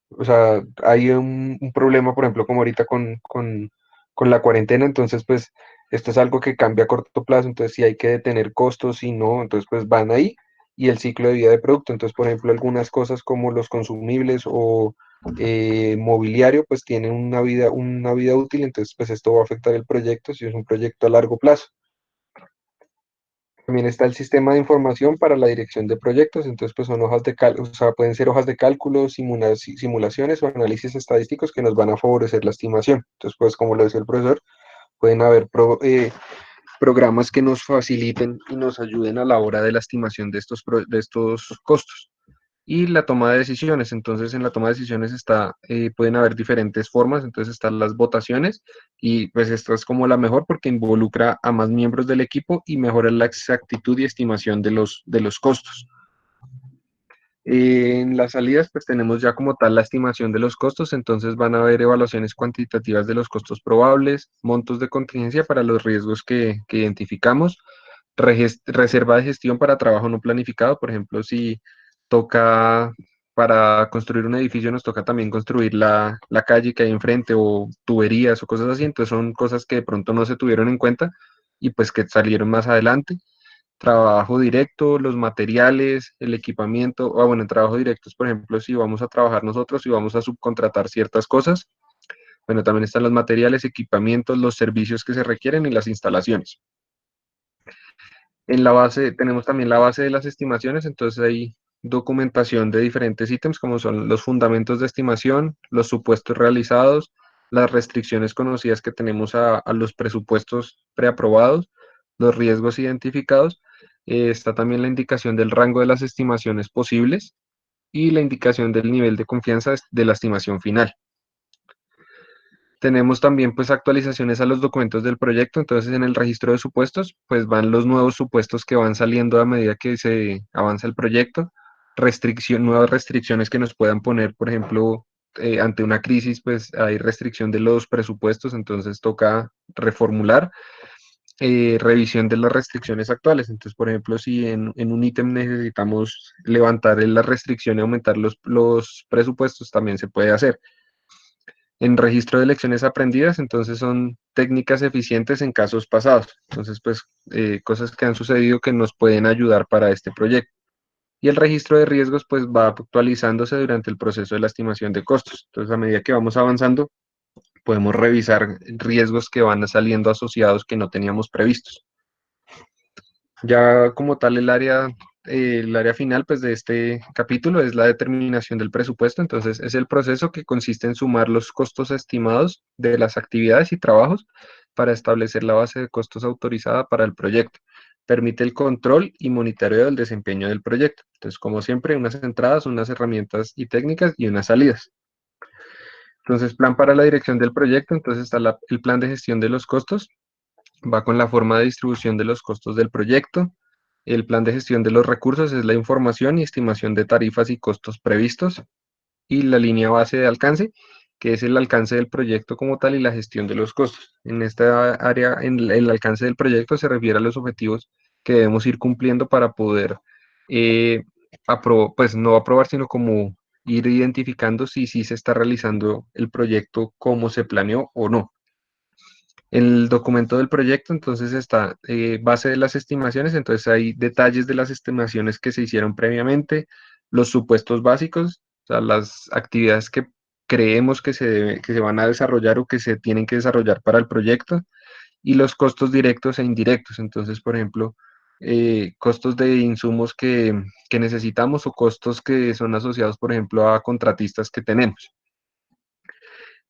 o sea, hay un problema, por ejemplo, como ahorita con la cuarentena, entonces, pues, esto es algo que cambia a corto plazo, entonces, si hay que detener costos, si no, entonces, pues, van ahí, y el ciclo de vida de producto, entonces, por ejemplo, algunas cosas como los consumibles o mobiliario, pues, tienen una vida útil, entonces, pues, esto va a afectar el proyecto si es un proyecto a largo plazo. También está el sistema de información para la dirección de proyectos, entonces pues son hojas de cálculo, o sea, pueden ser hojas de cálculo, simulaciones o análisis estadísticos que nos van a favorecer la estimación. Entonces pues como lo decía el profesor, pueden haber programas que nos faciliten y nos ayuden a la hora de la estimación de estos costos y la toma de decisiones. Entonces, en la toma de decisiones pueden haber diferentes formas. Entonces, están las votaciones y pues esta es como la mejor porque involucra a más miembros del equipo y mejora la exactitud y estimación de los costos. En las salidas, pues tenemos ya como tal la estimación de los costos, entonces van a haber evaluaciones cuantitativas de los costos probables, montos de contingencia para los riesgos que identificamos, reserva de gestión para trabajo no planificado, por ejemplo, si toca para construir un edificio, nos toca también construir la calle que hay enfrente o tuberías o cosas así, entonces son cosas que de pronto no se tuvieron en cuenta y pues que salieron más adelante. Trabajo directo, los materiales, el equipamiento, bueno, en trabajo directo es, por ejemplo, si vamos a trabajar nosotros y vamos a subcontratar ciertas cosas, bueno, también están los materiales, equipamientos, los servicios que se requieren y las instalaciones. En la base, tenemos también la base de las estimaciones, entonces hay documentación de diferentes ítems, como son los fundamentos de estimación, los supuestos realizados, las restricciones conocidas que tenemos a los presupuestos preaprobados, los riesgos identificados. Está también la indicación del rango de las estimaciones posibles y la indicación del nivel de confianza de la estimación final. Tenemos también pues actualizaciones a los documentos del proyecto, entonces en el registro de supuestos pues van los nuevos supuestos que van saliendo a medida que se avanza el proyecto, nuevas restricciones que nos puedan poner, por ejemplo, ante una crisis pues hay restricción de los presupuestos, entonces toca reformular, revisión de las restricciones actuales, entonces por ejemplo si en un ítem necesitamos levantar la restricción y aumentar los presupuestos también se puede hacer. En registro de lecciones aprendidas, entonces son técnicas eficientes en casos pasados. Entonces, pues, cosas que han sucedido que nos pueden ayudar para este proyecto. Y el registro de riesgos, pues, va actualizándose durante el proceso de la estimación de costos. Entonces, a medida que vamos avanzando, podemos revisar riesgos que van saliendo asociados que no teníamos previstos. Ya como tal el área final pues, de este capítulo es la determinación del presupuesto. Entonces es el proceso que consiste en sumar los costos estimados de las actividades y trabajos para establecer la base de costos autorizada para el proyecto. Permite el control y monitoreo del desempeño del proyecto. Entonces, como siempre, unas entradas, unas herramientas y técnicas y unas salidas. Entonces, plan para la dirección del proyecto. Entonces está el plan de gestión de los costos. Va con la forma de distribución de los costos del proyecto. El plan de gestión de los recursos es la información y estimación de tarifas y costos previstos. Y la línea base de alcance, que es el alcance del proyecto como tal y la gestión de los costos. En esta área, en el alcance del proyecto se refiere a los objetivos que debemos ir cumpliendo para poder, pues no aprobar, sino como ir identificando si se está realizando el proyecto como se planeó o no. El documento del proyecto, entonces está base de las estimaciones, entonces hay detalles de las estimaciones que se hicieron previamente, los supuestos básicos, o sea, las actividades que creemos que se van a desarrollar o que se tienen que desarrollar para el proyecto, y los costos directos e indirectos. Entonces, por ejemplo, costos de insumos que necesitamos o costos que son asociados, por ejemplo, a contratistas que tenemos.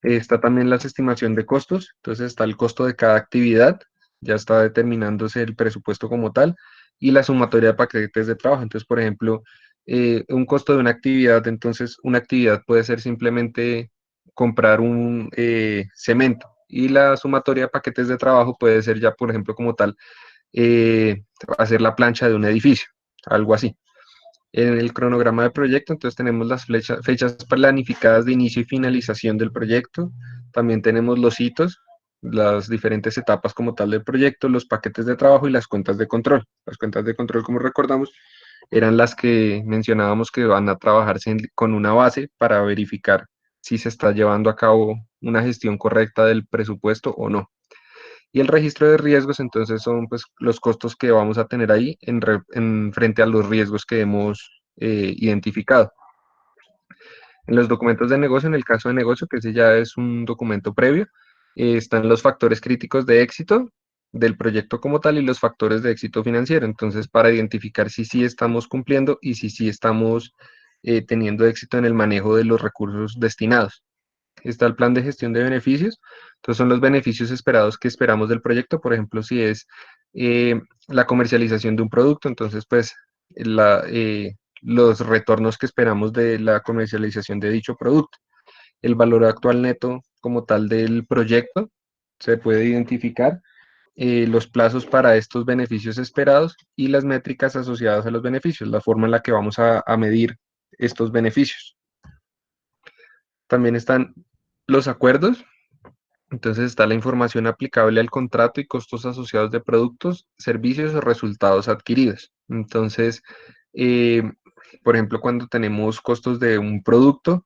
Está también la estimación de costos, entonces está el costo de cada actividad, ya está determinándose el presupuesto como tal, y la sumatoria de paquetes de trabajo. Entonces, por ejemplo, un costo de una actividad, entonces una actividad puede ser simplemente comprar un cemento, y la sumatoria de paquetes de trabajo puede ser ya, por ejemplo, como tal, eh, hacer la plancha de un edificio, algo así. En el cronograma de proyecto, entonces tenemos las fechas planificadas de inicio y finalización del proyecto. También tenemos los hitos, las diferentes etapas como tal del proyecto, los paquetes de trabajo y las cuentas de control. Las cuentas de control, como recordamos, eran las que mencionábamos que van a trabajarse con una base para verificar si se está llevando a cabo una gestión correcta del presupuesto o no. Y el registro de riesgos, entonces, son pues los costos que vamos a tener ahí en frente a los riesgos que hemos identificado. En los documentos de negocio, en el caso de negocio, que ese ya es un documento previo, están los factores críticos de éxito del proyecto como tal y los factores de éxito financiero. Entonces, para identificar si sí estamos cumpliendo y si sí estamos teniendo éxito en el manejo de los recursos destinados. Está el plan de gestión de beneficios. Entonces son los beneficios esperados que esperamos del proyecto. Por ejemplo, si es la comercialización de un producto, entonces pues los retornos que esperamos de la comercialización de dicho producto. El valor actual neto como tal del proyecto se puede identificar, los plazos para estos beneficios esperados y las métricas asociadas a los beneficios, la forma en la que vamos a medir estos beneficios. También están los acuerdos. Entonces está la información aplicable al contrato y costos asociados de productos, servicios o resultados adquiridos. Entonces, eh, por ejemplo, cuando tenemos costos de un producto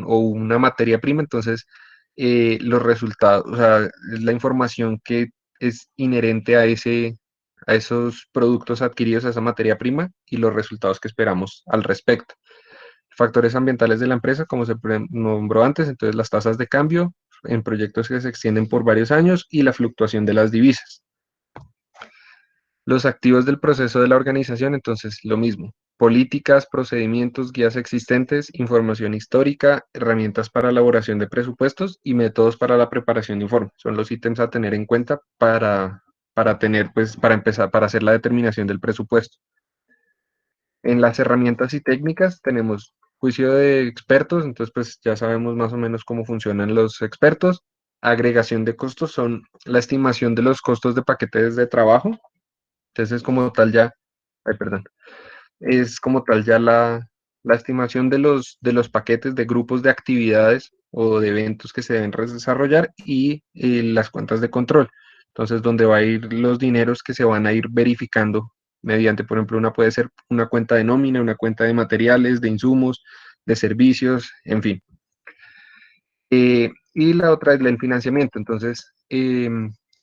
o una materia prima, entonces los resultados, o sea, es la información que es inherente a esos productos adquiridos, a esa materia prima y los resultados que esperamos al respecto. Factores ambientales de la empresa, como se nombró antes, entonces las tasas de cambio en proyectos que se extienden por varios años y la fluctuación de las divisas. Los activos del proceso de la organización, entonces lo mismo. Políticas, procedimientos, guías existentes, información histórica, herramientas para elaboración de presupuestos y métodos para la preparación de informes. Son los ítems a tener en cuenta para empezar, para hacer la determinación del presupuesto. En las herramientas y técnicas tenemos juicio de expertos, entonces pues ya sabemos más o menos cómo funcionan los expertos. Agregación de costos son la estimación de los costos de paquetes de trabajo. Entonces es como tal ya, ay, perdón, es como tal ya la estimación de los paquetes de grupos de actividades o de eventos que se deben desarrollar y las cuentas de control. Entonces, donde va a ir los dineros que se van a ir verificando mediante, por ejemplo, una puede ser una cuenta de nómina, una cuenta de materiales, de insumos, de servicios, en fin. Y la otra es el financiamiento. Entonces,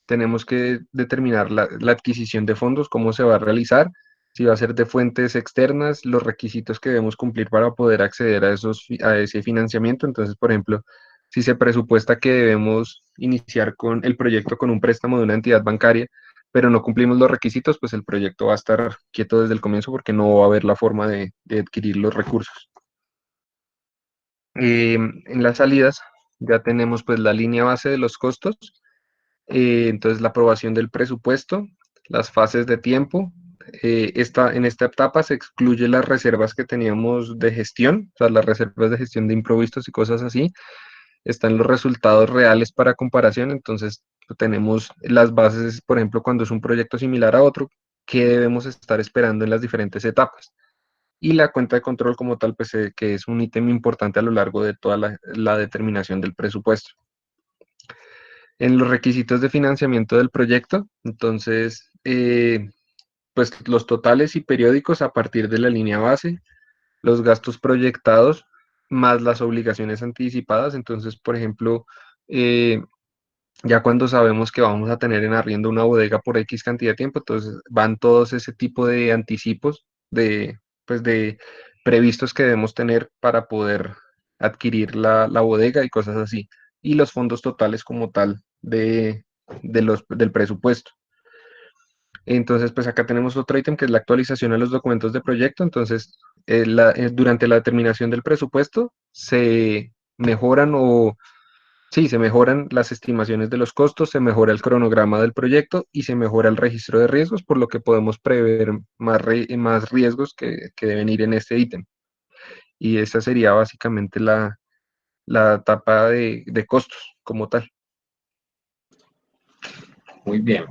tenemos que determinar la adquisición de fondos, cómo se va a realizar, si va a ser de fuentes externas, los requisitos que debemos cumplir para poder acceder a ese financiamiento. Entonces, por ejemplo, si se presupuesta que debemos iniciar con el proyecto con un préstamo de una entidad bancaria, pero no cumplimos los requisitos, pues el proyecto va a estar quieto desde el comienzo porque no va a haber la forma de adquirir los recursos. En las salidas ya tenemos pues la línea base de los costos, entonces la aprobación del presupuesto, las fases de tiempo. En esta etapa se excluye las reservas que teníamos de gestión, o sea, las reservas de gestión de imprevistos y cosas así. Están los resultados reales para comparación, entonces tenemos las bases, por ejemplo, cuando es un proyecto similar a otro, qué debemos estar esperando en las diferentes etapas. Y la cuenta de control como tal, pues que es un ítem importante a lo largo de toda la determinación del presupuesto. En los requisitos de financiamiento del proyecto, entonces, pues los totales y periódicos a partir de la línea base, los gastos proyectados más las obligaciones anticipadas. Entonces, por ejemplo, ya cuando sabemos que vamos a tener en arriendo una bodega por X cantidad de tiempo, entonces van todos ese tipo de anticipos pues de previstos que debemos tener para poder adquirir la bodega y cosas así. Y los fondos totales como tal del presupuesto. Entonces, pues acá tenemos otro ítem que es la actualización de los documentos de proyecto. Entonces, durante la determinación del presupuesto se mejoran o sí, se mejoran las estimaciones de los costos, se mejora el cronograma del proyecto y se mejora el registro de riesgos, por lo que podemos prever más riesgos que deben ir en este ítem. Y esa sería básicamente la etapa de costos como tal. Muy bien.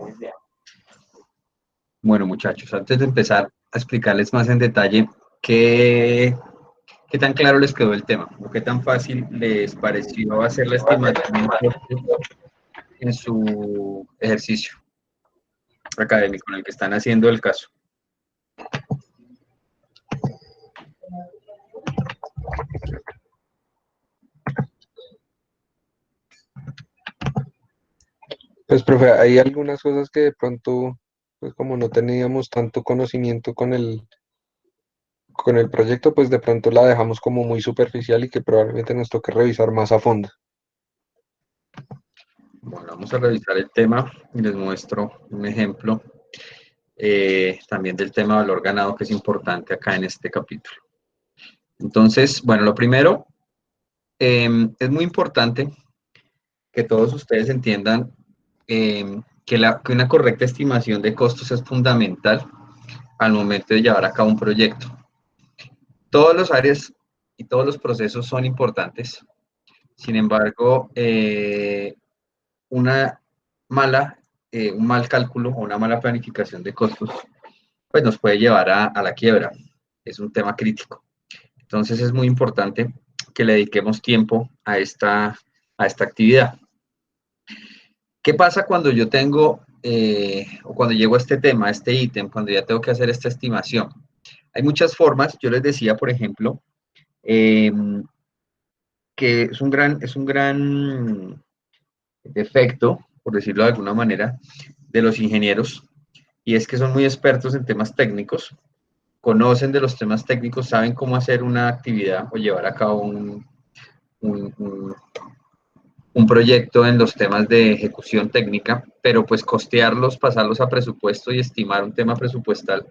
Bueno, muchachos, antes de empezar a explicarles más en detalle qué tan claro les quedó el tema o qué tan fácil les pareció hacer la estimación de costos en su ejercicio académico en el que están haciendo el caso. Pues, profe, hay algunas cosas que de pronto, pues como no teníamos tanto conocimiento con el proyecto, pues de pronto la dejamos como muy superficial y que probablemente nos toque revisar más a fondo. Bueno, vamos a revisar el tema y les muestro un ejemplo también del tema valor ganado que es importante acá en este capítulo. Entonces, bueno, lo primero, es muy importante que todos ustedes entiendan que una correcta estimación de costos es fundamental al momento de llevar a cabo un proyecto. Todas las áreas y todos los procesos son importantes. Sin embargo, una un mal cálculo o una mala planificación de costos, pues nos puede llevar a la quiebra. Es un tema crítico. Entonces es muy importante que le dediquemos tiempo a esta actividad. ¿Qué pasa cuando yo tengo, o cuando llego a este tema, a este ítem, cuando ya tengo que hacer esta estimación? Hay muchas formas. Yo les decía, por ejemplo, que es un gran defecto, por decirlo de alguna manera, de los ingenieros, y es que son muy expertos en temas técnicos, conocen de los temas técnicos, saben cómo hacer una actividad o llevar a cabo un proyecto en los temas de ejecución técnica, pero pues costearlos, pasarlos a presupuesto y estimar un tema presupuestal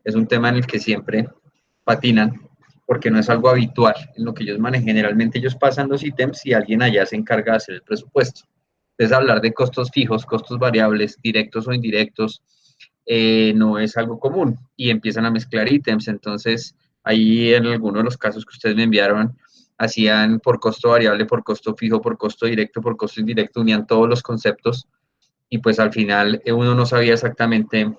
es un tema en el que siempre patinan, porque no es algo habitual en lo que ellos manejan. Generalmente ellos pasan los ítems y alguien allá se encarga de hacer el presupuesto. Entonces, hablar de costos fijos, costos variables, directos o indirectos, no es algo común y empiezan a mezclar ítems. Entonces, ahí en algunos de los casos que ustedes me enviaron, hacían por costo variable, por costo fijo, por costo directo, por costo indirecto, unían todos los conceptos y pues al final uno no sabía exactamente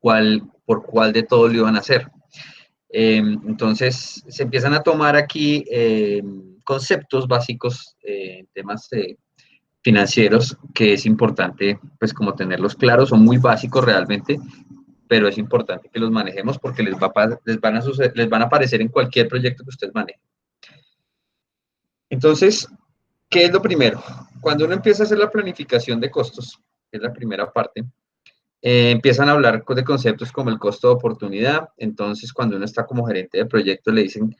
por cuál de todos lo iban a hacer. Entonces, se empiezan a tomar aquí conceptos básicos en temas financieros que es importante, pues, como tenerlos claros. Son muy básicos realmente, pero es importante que los manejemos porque les van a aparecer en cualquier proyecto que ustedes manejen. Entonces, ¿qué es lo primero? Cuando uno empieza a hacer la planificación de costos, que es la primera parte, empiezan a hablar de conceptos como el costo de oportunidad. Entonces, cuando uno está como gerente de proyecto, le dicen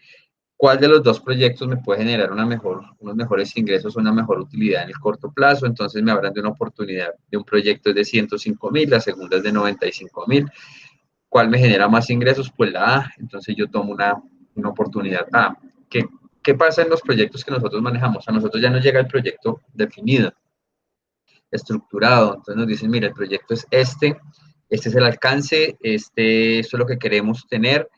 cuál de los dos proyectos me puede generar unos mejores ingresos o una mejor utilidad en el corto plazo. Entonces, me hablan de una oportunidad de un proyecto es de 105.000, la segunda es de 95.000. ¿Cuál me genera más ingresos? Pues la A. Entonces, yo tomo una oportunidad A. ¿Qué pasa en los proyectos que nosotros manejamos? A nosotros ya nos llega el proyecto definido, estructurado. Entonces nos dicen, mira, el proyecto es este es el alcance, esto es lo que queremos tener.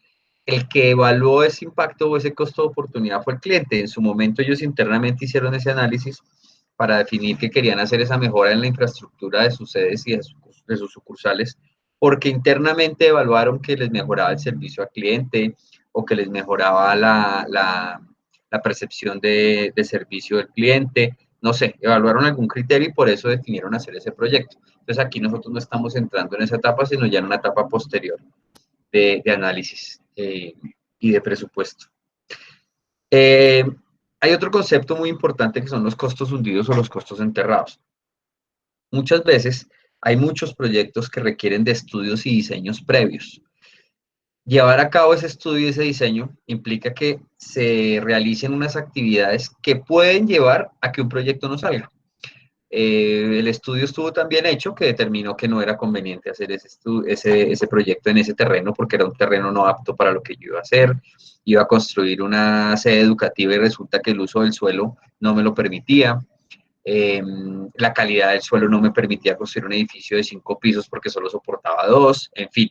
El que evaluó ese impacto o ese costo de oportunidad fue el cliente. En su momento ellos internamente hicieron ese análisis para definir que querían hacer esa mejora en la infraestructura de sus sedes y de sus sucursales, porque internamente evaluaron que les mejoraba el servicio al cliente o que les mejoraba la percepción de servicio del cliente. No sé, evaluaron algún criterio y por eso definieron hacer ese proyecto. Entonces aquí nosotros no estamos entrando en esa etapa, sino ya en una etapa posterior de análisis y de presupuesto. Hay otro concepto muy importante que son los costos hundidos o los costos enterrados. Muchas veces hay muchos proyectos que requieren de estudios y diseños previos. Llevar a cabo ese estudio y ese diseño implica que se realicen unas actividades que pueden llevar a que un proyecto no salga. El estudio estuvo tan bien hecho que determinó que no era conveniente hacer ese proyecto en ese terreno porque era un terreno no apto para lo que yo iba a hacer. Iba a construir una sede educativa y resulta que el uso del suelo no me lo permitía. la calidad del suelo no me permitía construir un edificio de 5 pisos porque solo soportaba 2, en fin.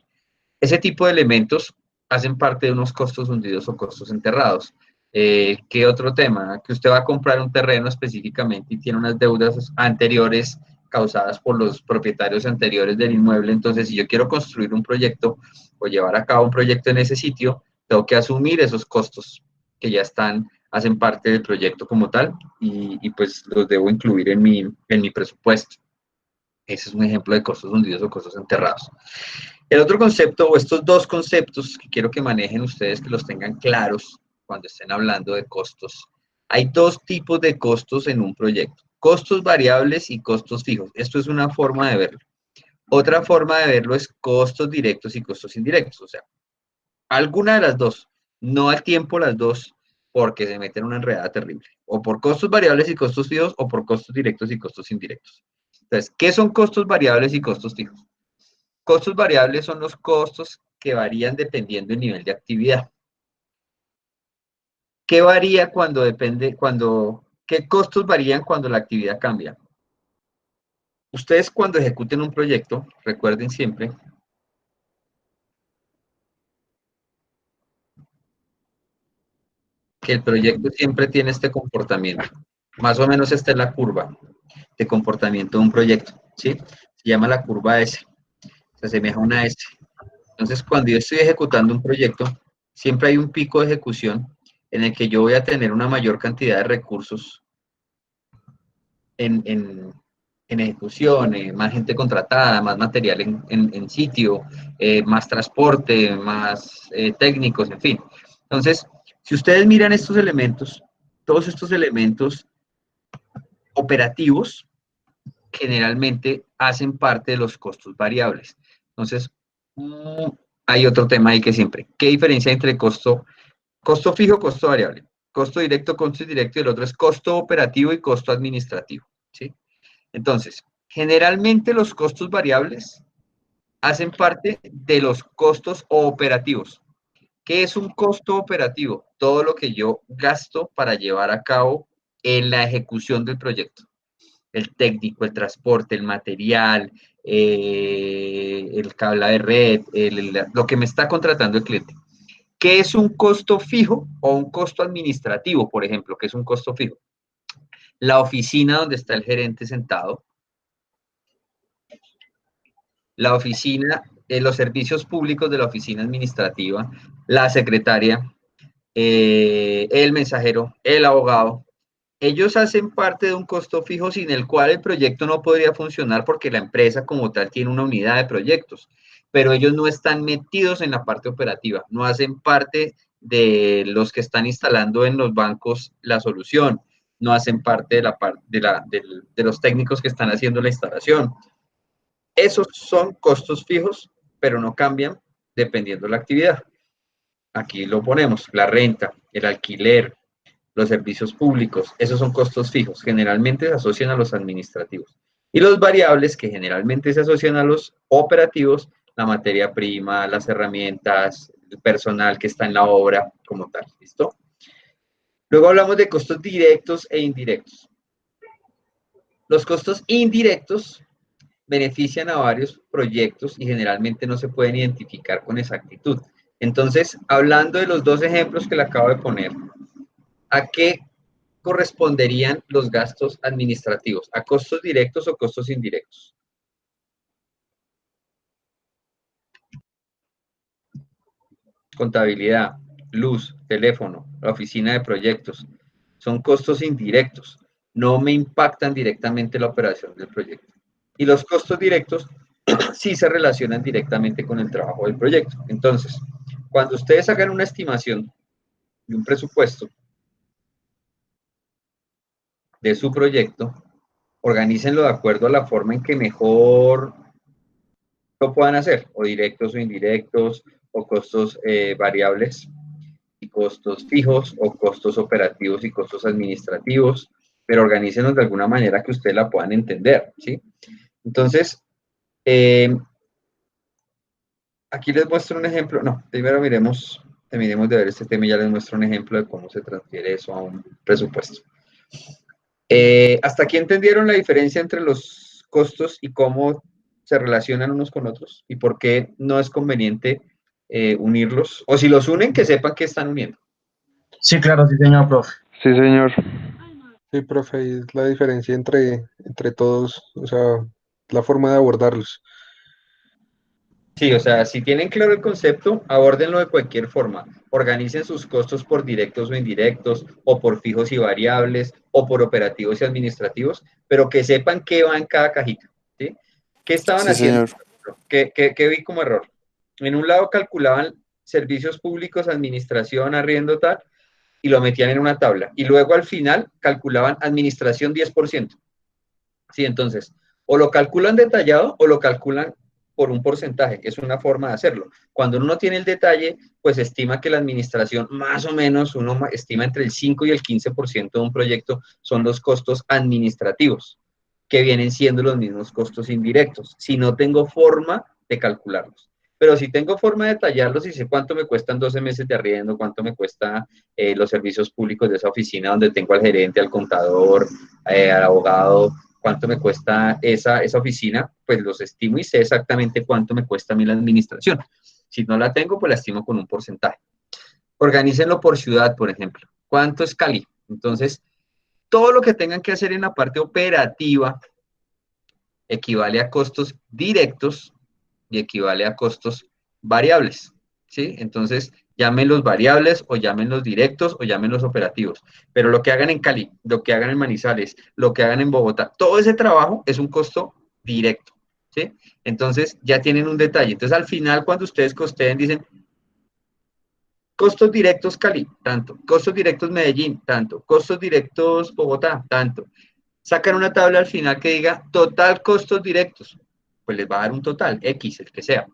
Ese tipo de elementos hacen parte de unos costos hundidos o costos enterrados. ¿Qué otro tema? Que usted va a comprar un terreno específicamente y tiene unas deudas anteriores causadas por los propietarios anteriores del inmueble. Entonces, si yo quiero construir un proyecto o llevar a cabo un proyecto en ese sitio, tengo que asumir esos costos que ya hacen parte del proyecto como tal y pues los debo incluir en mi presupuesto. Ese es un ejemplo de costos hundidos o costos enterrados. El otro concepto, o estos dos conceptos que quiero que manejen ustedes, que los tengan claros cuando estén hablando de costos. Hay dos tipos de costos en un proyecto, costos variables y costos fijos. Esto es una forma de verlo. Otra forma de verlo es costos directos y costos indirectos, o sea, alguna de las dos, no al tiempo las dos, porque se meten en una enredada terrible. O por costos variables y costos fijos, o por costos directos y costos indirectos. Entonces, ¿qué son costos variables y costos fijos? Costos variables son los costos que varían dependiendo del nivel de actividad. ¿Qué varía qué costos varían cuando la actividad cambia? Ustedes cuando ejecuten un proyecto, recuerden siempre que el proyecto siempre tiene este comportamiento. Más o menos esta es la curva de comportamiento de un proyecto, ¿sí? Se llama la curva S, se asemeja a una S. Entonces, cuando yo estoy ejecutando un proyecto, siempre hay un pico de ejecución en el que yo voy a tener una mayor cantidad de recursos en ejecución, más gente contratada, más material en sitio, más transporte, más técnicos, en fin. Entonces, si ustedes miran estos elementos, todos estos elementos operativos generalmente hacen parte de los costos variables. Entonces, hay otro tema ahí que siempre, ¿qué diferencia entre costo fijo, costo variable? Costo directo, costo indirecto, y el otro es costo operativo y costo administrativo, ¿sí? Entonces, generalmente los costos variables hacen parte de los costos operativos. ¿Qué es un costo operativo? Todo lo que yo gasto para llevar a cabo en la ejecución del proyecto. El técnico, el transporte, el material, el cable de red, lo que me está contratando el cliente. ¿Qué es un costo fijo o un costo administrativo, por ejemplo? ¿Qué es un costo fijo? La oficina donde está el gerente sentado, la oficina, los servicios públicos de la oficina administrativa, la secretaria, el mensajero, el abogado. Ellos hacen parte de un costo fijo sin el cual el proyecto no podría funcionar porque la empresa como tal tiene una unidad de proyectos, pero ellos no están metidos en la parte operativa, no hacen parte de los que están instalando en los bancos la solución, no hacen parte de los técnicos que están haciendo la instalación. Esos son costos fijos, pero no cambian dependiendo de la actividad. Aquí lo ponemos, la renta, el alquiler, los servicios públicos, esos son costos fijos, generalmente se asocian a los administrativos. Y los variables que generalmente se asocian a los operativos, la materia prima, las herramientas, el personal que está en la obra como tal, ¿listo? Luego hablamos de costos directos e indirectos. Los costos indirectos benefician a varios proyectos y generalmente no se pueden identificar con exactitud. Entonces, hablando de los dos ejemplos que le acabo de poner, ¿a qué corresponderían los gastos administrativos? ¿A costos directos o costos indirectos? Contabilidad, luz, teléfono, la oficina de proyectos. Son costos indirectos. No me impactan directamente la operación del proyecto. Y los costos directos sí se relacionan directamente con el trabajo del proyecto. Entonces, cuando ustedes hagan una estimación de un presupuesto de su proyecto, organícenlo de acuerdo a la forma en que mejor lo puedan hacer, o directos o indirectos, o costos variables y costos fijos, o costos operativos y costos administrativos, pero organícenlos de alguna manera que ustedes la puedan entender, ¿sí? Entonces, aquí les muestro un ejemplo, no, primero terminemos de ver este tema y ya les muestro un ejemplo de cómo se transfiere eso a un presupuesto. ¿Hasta aquí entendieron la diferencia entre los costos y cómo se relacionan unos con otros? ¿Y por qué no es conveniente unirlos? O si los unen, que sepan que están uniendo. Sí, claro, sí, señor profe. Sí, señor. Sí, profe, ahí es la diferencia entre todos, o sea, la forma de abordarlos. Sí, o sea, si tienen claro el concepto, abórdenlo de cualquier forma. Organicen sus costos por directos o indirectos, o por fijos y variables, o por operativos y administrativos, pero que sepan qué va en cada cajita, ¿sí? ¿Qué estaban Sí, haciendo? señor. ¿Qué vi como error? En un lado calculaban servicios públicos, administración, arriendo, tal, y lo metían en una tabla. Y luego al final calculaban administración 10%. Sí, entonces, o lo calculan detallado o lo calculan por un porcentaje, que es una forma de hacerlo. Cuando uno tiene el detalle, pues estima que la administración, más o menos, uno estima entre el 5 y el 15% de un proyecto son los costos administrativos, que vienen siendo los mismos costos indirectos, si no tengo forma de calcularlos. Pero si tengo forma de detallarlos y sé cuánto me cuestan 12 meses de arriendo, cuánto me cuesta los servicios públicos de esa oficina donde tengo al gerente, al contador, al abogado, cuánto me cuesta esa oficina, pues los estimo y sé exactamente cuánto me cuesta a mí la administración. Si no la tengo, pues la estimo con un porcentaje. Organícenlo por ciudad, por ejemplo. ¿Cuánto es Cali? Entonces, todo lo que tengan que hacer en la parte operativa equivale a costos directos y equivale a costos variables, ¿sí? Entonces, llamen los variables o llamen los directos o llamen los operativos. Pero lo que hagan en Cali, lo que hagan en Manizales, lo que hagan en Bogotá, todo ese trabajo es un costo directo, ¿sí? Entonces, ya tienen un detalle. Entonces, al final, cuando ustedes costeen, dicen, costos directos Cali, tanto. Costos directos Medellín, tanto. Costos directos Bogotá, tanto. Sacan una tabla al final que diga total costos directos. Pues les va a dar un total, X, el que sea.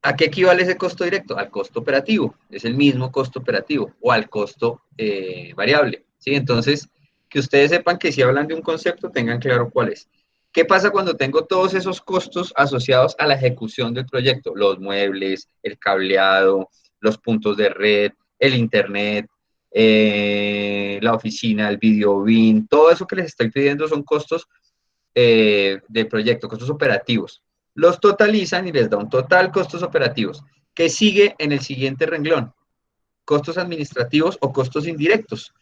¿A qué equivale ese costo directo? Al costo operativo. Es el mismo costo operativo o al costo variable. ¿Sí? Entonces, que ustedes sepan que si hablan de un concepto, tengan claro cuál es. ¿Qué pasa cuando tengo todos esos costos asociados a la ejecución del proyecto? Los muebles, el cableado, los puntos de red, el internet, la oficina, el video bin, todo eso que les estoy pidiendo son costos de proyecto, costos operativos. Los totalizan y les da un total costos operativos, que sigue en el siguiente renglón, costos administrativos o costos indirectos.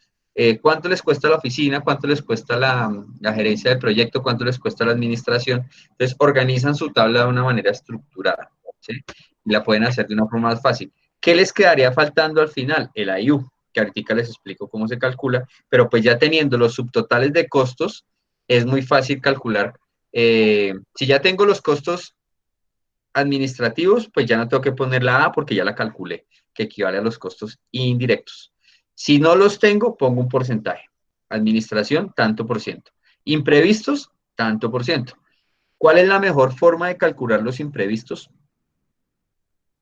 ¿Cuánto les cuesta la oficina? ¿Cuánto les cuesta la gerencia del proyecto? ¿Cuánto les cuesta la administración? Entonces, organizan su tabla de una manera estructurada, ¿sí? Y la pueden hacer de una forma más fácil. ¿Qué les quedaría faltando al final? El IU, que ahorita les explico cómo se calcula, pero pues ya teniendo los subtotales de costos, es muy fácil calcular. Si ya tengo los costos administrativos, pues ya no tengo que poner la A porque ya la calculé, que equivale a los costos indirectos. Si no los tengo, pongo un porcentaje. Administración, tanto por ciento. Imprevistos, tanto por ciento. ¿Cuál es la mejor forma de calcular los imprevistos?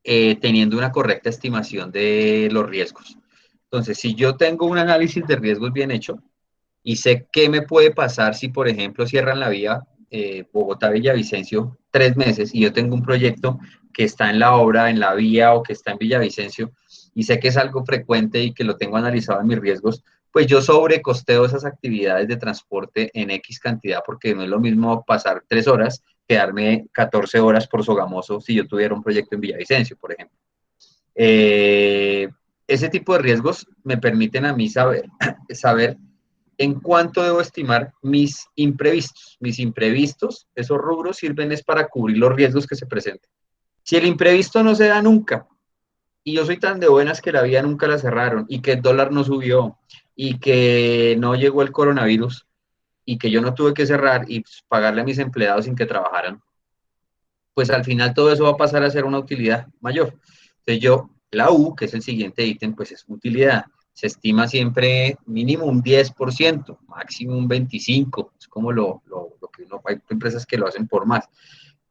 Teniendo una correcta estimación de los riesgos. Entonces, si yo tengo un análisis de riesgos bien hecho y sé qué me puede pasar si, por ejemplo, cierran la vía Bogotá-Villavicencio 3 meses y yo tengo un proyecto que está en la obra, en la vía o que está en Villavicencio y sé que es algo frecuente y que lo tengo analizado en mis riesgos, pues yo sobrecosteo esas actividades de transporte en X cantidad porque no es lo mismo pasar 3 horas, quedarme 14 horas por Sogamoso si yo tuviera un proyecto en Villavicencio, por ejemplo. Eh, Ese tipo de riesgos me permiten a mí saber en cuánto debo estimar mis imprevistos. Mis imprevistos, esos rubros sirven es para cubrir los riesgos que se presenten. Si el imprevisto no se da nunca, y yo soy tan de buenas que la vía nunca la cerraron, y que el dólar no subió, y que no llegó el coronavirus, y que yo no tuve que cerrar y pagarle a mis empleados sin que trabajaran, pues al final todo eso va a pasar a ser una utilidad mayor. Entonces yo, la U, que es el siguiente ítem, pues es utilidad. Se estima siempre mínimo un 10%, máximo un 25%, es como lo que uno, hay empresas que lo hacen por más,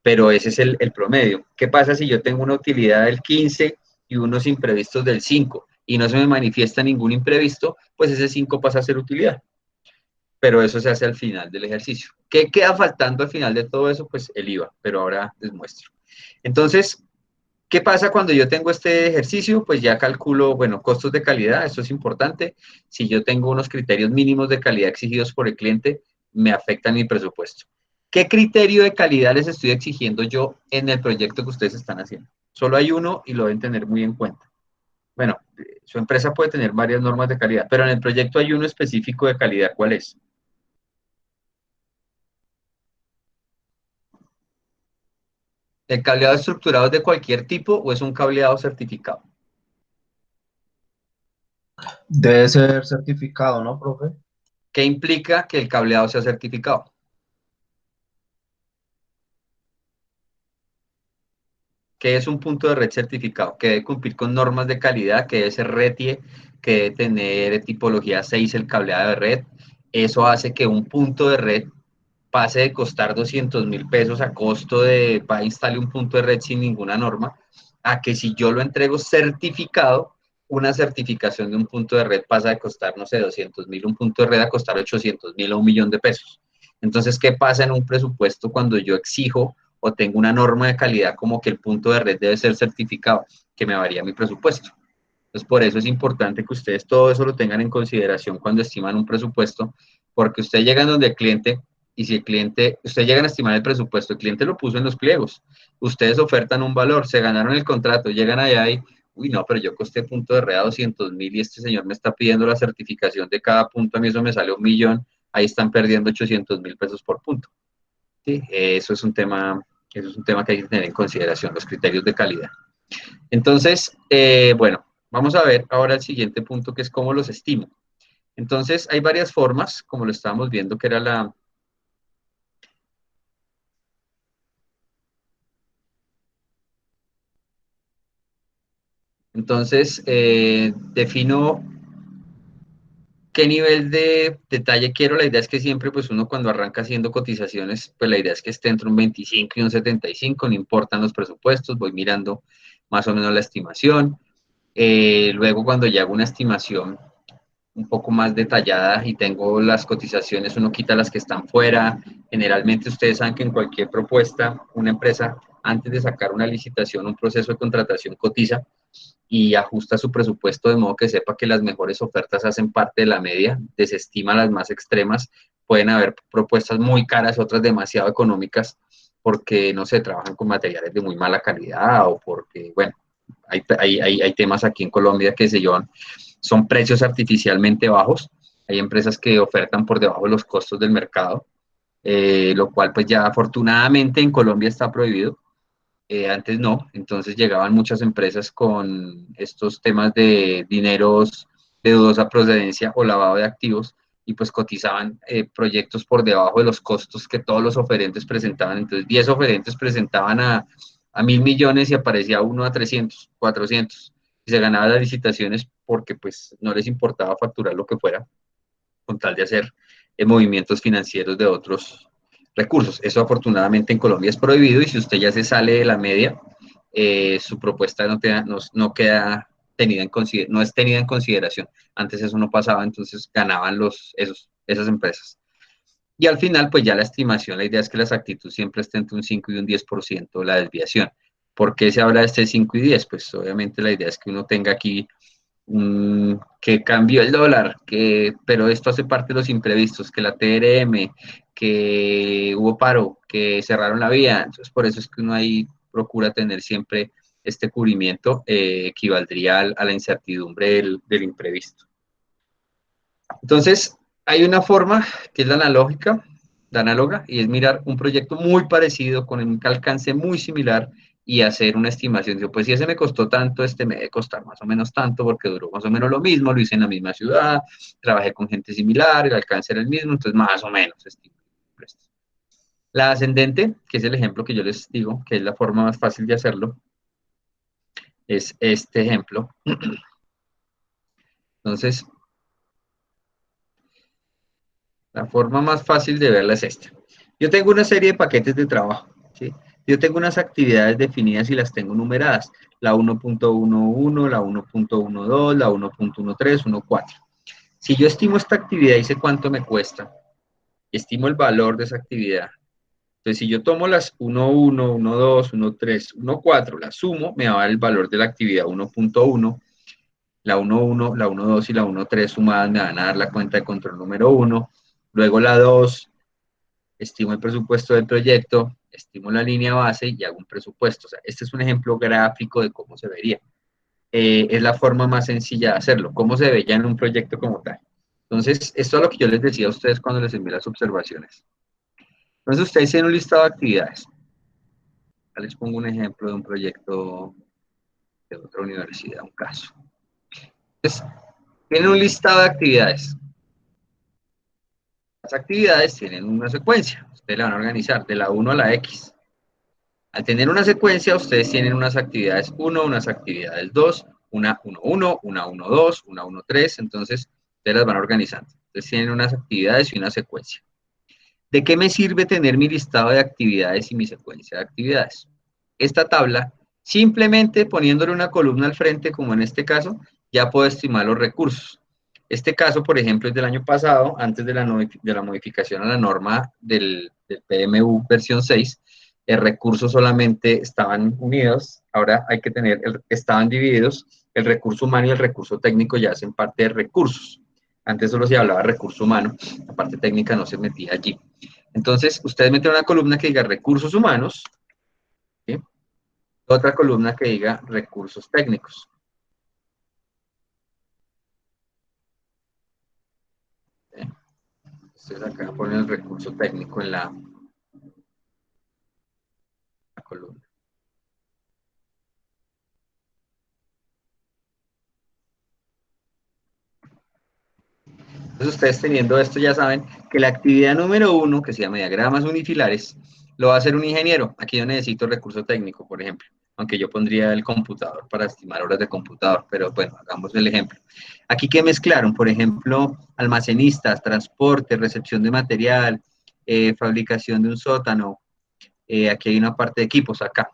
pero ese es el promedio. ¿Qué pasa si yo tengo una utilidad del 15 y unos imprevistos del 5 y no se me manifiesta ningún imprevisto? Pues ese 5 pasa a ser utilidad, pero eso se hace al final del ejercicio. ¿Qué queda faltando al final de todo eso? Pues el IVA, pero ahora les muestro. Entonces, ¿Qué pasa cuando yo tengo este ejercicio? Pues ya calculo, bueno, costos de calidad, esto es importante. Si yo tengo unos criterios mínimos de calidad exigidos por el cliente, me afectan mi presupuesto. ¿Qué criterio de calidad les estoy exigiendo yo en el proyecto que ustedes están haciendo? Solo hay uno y lo deben tener muy en cuenta. Bueno, su empresa puede tener varias normas de calidad, pero en el proyecto hay uno específico de calidad. ¿Cuál es? ¿El cableado estructurado es de cualquier tipo o es un cableado certificado? Debe ser certificado, ¿no, profe? ¿Qué implica que el cableado sea certificado? ¿Qué es un punto de red certificado? Que debe cumplir con normas de calidad, que debe ser RETIE, que debe tener tipología 6 el cableado de red. Eso hace que un punto de red pase de costar 200.000 pesos a costo de, va a instalar un punto de red sin ninguna norma, a que si yo lo entrego certificado, una certificación de un punto de red pasa de costar, no sé, 200.000, un punto de red a costar 800.000 o 1.000.000 de pesos. Entonces, ¿qué pasa en un presupuesto cuando yo exijo o tengo una norma de calidad como que el punto de red debe ser certificado? Que me varía mi presupuesto. Entonces, por eso es importante que ustedes todo eso lo tengan en consideración cuando estiman un presupuesto, porque ustedes llegan donde el cliente y si el cliente, ustedes llegan a estimar el presupuesto, el cliente lo puso en los pliegos, ustedes ofertan un valor, se ganaron el contrato, llegan allá y, uy, no, pero yo costé punto de red a 200.000 y este señor me está pidiendo la certificación de cada punto, a mí eso me sale 1.000.000, ahí están perdiendo 800.000 pesos por punto. ¿Sí? Eso es un tema que hay que tener en consideración, los criterios de calidad. Entonces, bueno, vamos a ver ahora el siguiente punto, que es cómo los estimo. Entonces, hay varias formas, como lo estábamos viendo, que era la... Entonces, defino qué nivel de detalle quiero. La idea es que siempre, pues uno cuando arranca haciendo cotizaciones, pues la idea es que esté entre un 25 y un 75, no importan los presupuestos, voy mirando más o menos la estimación. Luego, cuando ya hago una estimación un poco más detallada y tengo las cotizaciones, uno quita las que están fuera. Generalmente ustedes saben que en cualquier propuesta, una empresa, antes de sacar una licitación, un proceso de contratación, cotiza y ajusta su presupuesto de modo que sepa que las mejores ofertas hacen parte de la media, desestima las más extremas. Pueden haber propuestas muy caras, otras demasiado económicas, porque, no sé, trabajan con materiales de muy mala calidad o porque, bueno, hay temas aquí en Colombia que se llevan, son precios artificialmente bajos. Hay empresas que ofertan por debajo de los costos del mercado, lo cual pues ya afortunadamente en Colombia está prohibido. Antes no, entonces llegaban muchas empresas con estos temas de dineros de dudosa procedencia o lavado de activos y pues cotizaban proyectos por debajo de los costos que todos los oferentes presentaban. Entonces 10 oferentes presentaban a 1.000.000.000 y aparecía uno a 300, 400 y se ganaba las licitaciones porque pues no les importaba facturar lo que fuera con tal de hacer movimientos financieros de otros recursos. Eso afortunadamente en Colombia es prohibido y si usted ya se sale de la media, su propuesta no queda tenida no es tenida en consideración. Antes eso no pasaba, entonces ganaban esas empresas. Y al final, pues ya la estimación, la idea es que la exactitud siempre esté entre un 5 y un 10% la desviación. ¿Por qué se habla de este 5 y 10? Pues obviamente la idea es que uno tenga aquí que cambió el dólar, pero esto hace parte de los imprevistos, que la TRM, que hubo paro, que cerraron la vía. Entonces, por eso es que uno ahí procura tener siempre este cubrimiento, equivaldría a la incertidumbre del imprevisto. Entonces, hay una forma que es la análoga, y es mirar un proyecto muy parecido, con un alcance muy similar, y hacer una estimación. Digo, pues si ese me costó tanto, este me debe costar más o menos tanto, porque duró más o menos lo mismo, lo hice en la misma ciudad, trabajé con gente similar, el alcance era el mismo, entonces más o menos estimo. La ascendente, que es el ejemplo que yo les digo, que es la forma más fácil de hacerlo, es este ejemplo. Entonces, la forma más fácil de verla es esta. Yo tengo una serie de paquetes de trabajo, ¿sí? Yo tengo unas actividades definidas y las tengo numeradas. La 1.11, la 1.12, la 1.13, 1.4. Si yo estimo esta actividad y sé cuánto me cuesta, estimo el valor de esa actividad Entonces, si yo tomo las 1.1, 1.2, 1.3, 1.4, las sumo, me va a dar el valor de la actividad 1.1, la 1.1, la 1.2 y la 1.3 sumadas me van a dar la cuenta de control número 1, luego la 2, estimo el presupuesto del proyecto, estimo la línea base y hago un presupuesto. O sea, este es un ejemplo gráfico de cómo se vería. Es la forma más sencilla de hacerlo, cómo se ve ya en un proyecto como tal. Entonces, esto es lo que yo les decía a ustedes cuando les envié las observaciones. Entonces, ustedes tienen un listado de actividades. Ya les pongo un ejemplo de un proyecto de otra universidad, un caso. Entonces, tienen un listado de actividades. Las actividades tienen una secuencia. Ustedes la van a organizar de la 1 a la X. Al tener una secuencia, ustedes tienen unas actividades 1, unas actividades 2, una 1.1, una 1.2, una 1.3. Entonces, ustedes las van organizando. Entonces, tienen unas actividades y una secuencia. ¿De qué me sirve tener mi listado de actividades y mi secuencia de actividades? Esta tabla, simplemente poniéndole una columna al frente, como en este caso, ya puedo estimar los recursos. Este caso, por ejemplo, es del año pasado, antes de la modificación a la norma del PMU versión 6, el recurso solamente estaban unidos, ahora hay que tener, estaban divididos, el recurso humano y el recurso técnico ya hacen parte de recursos. Antes solo se hablaba de recurso humano, la parte técnica no se metía allí. Entonces, ustedes meten una columna que diga recursos humanos, ¿sí? Otra columna que diga recursos técnicos. ¿Sí? Ustedes acá ponen el recurso técnico en la columna. Entonces, ustedes teniendo esto ya saben que la actividad número 1, que se llama diagramas unifilares, lo va a hacer un ingeniero. Aquí yo necesito recurso técnico, por ejemplo, aunque yo pondría el computador para estimar horas de computador, pero bueno, hagamos el ejemplo. Aquí, ¿qué mezclaron? Por ejemplo, almacenistas, transporte, recepción de material, fabricación de un sótano. Aquí hay una parte de equipos, acá.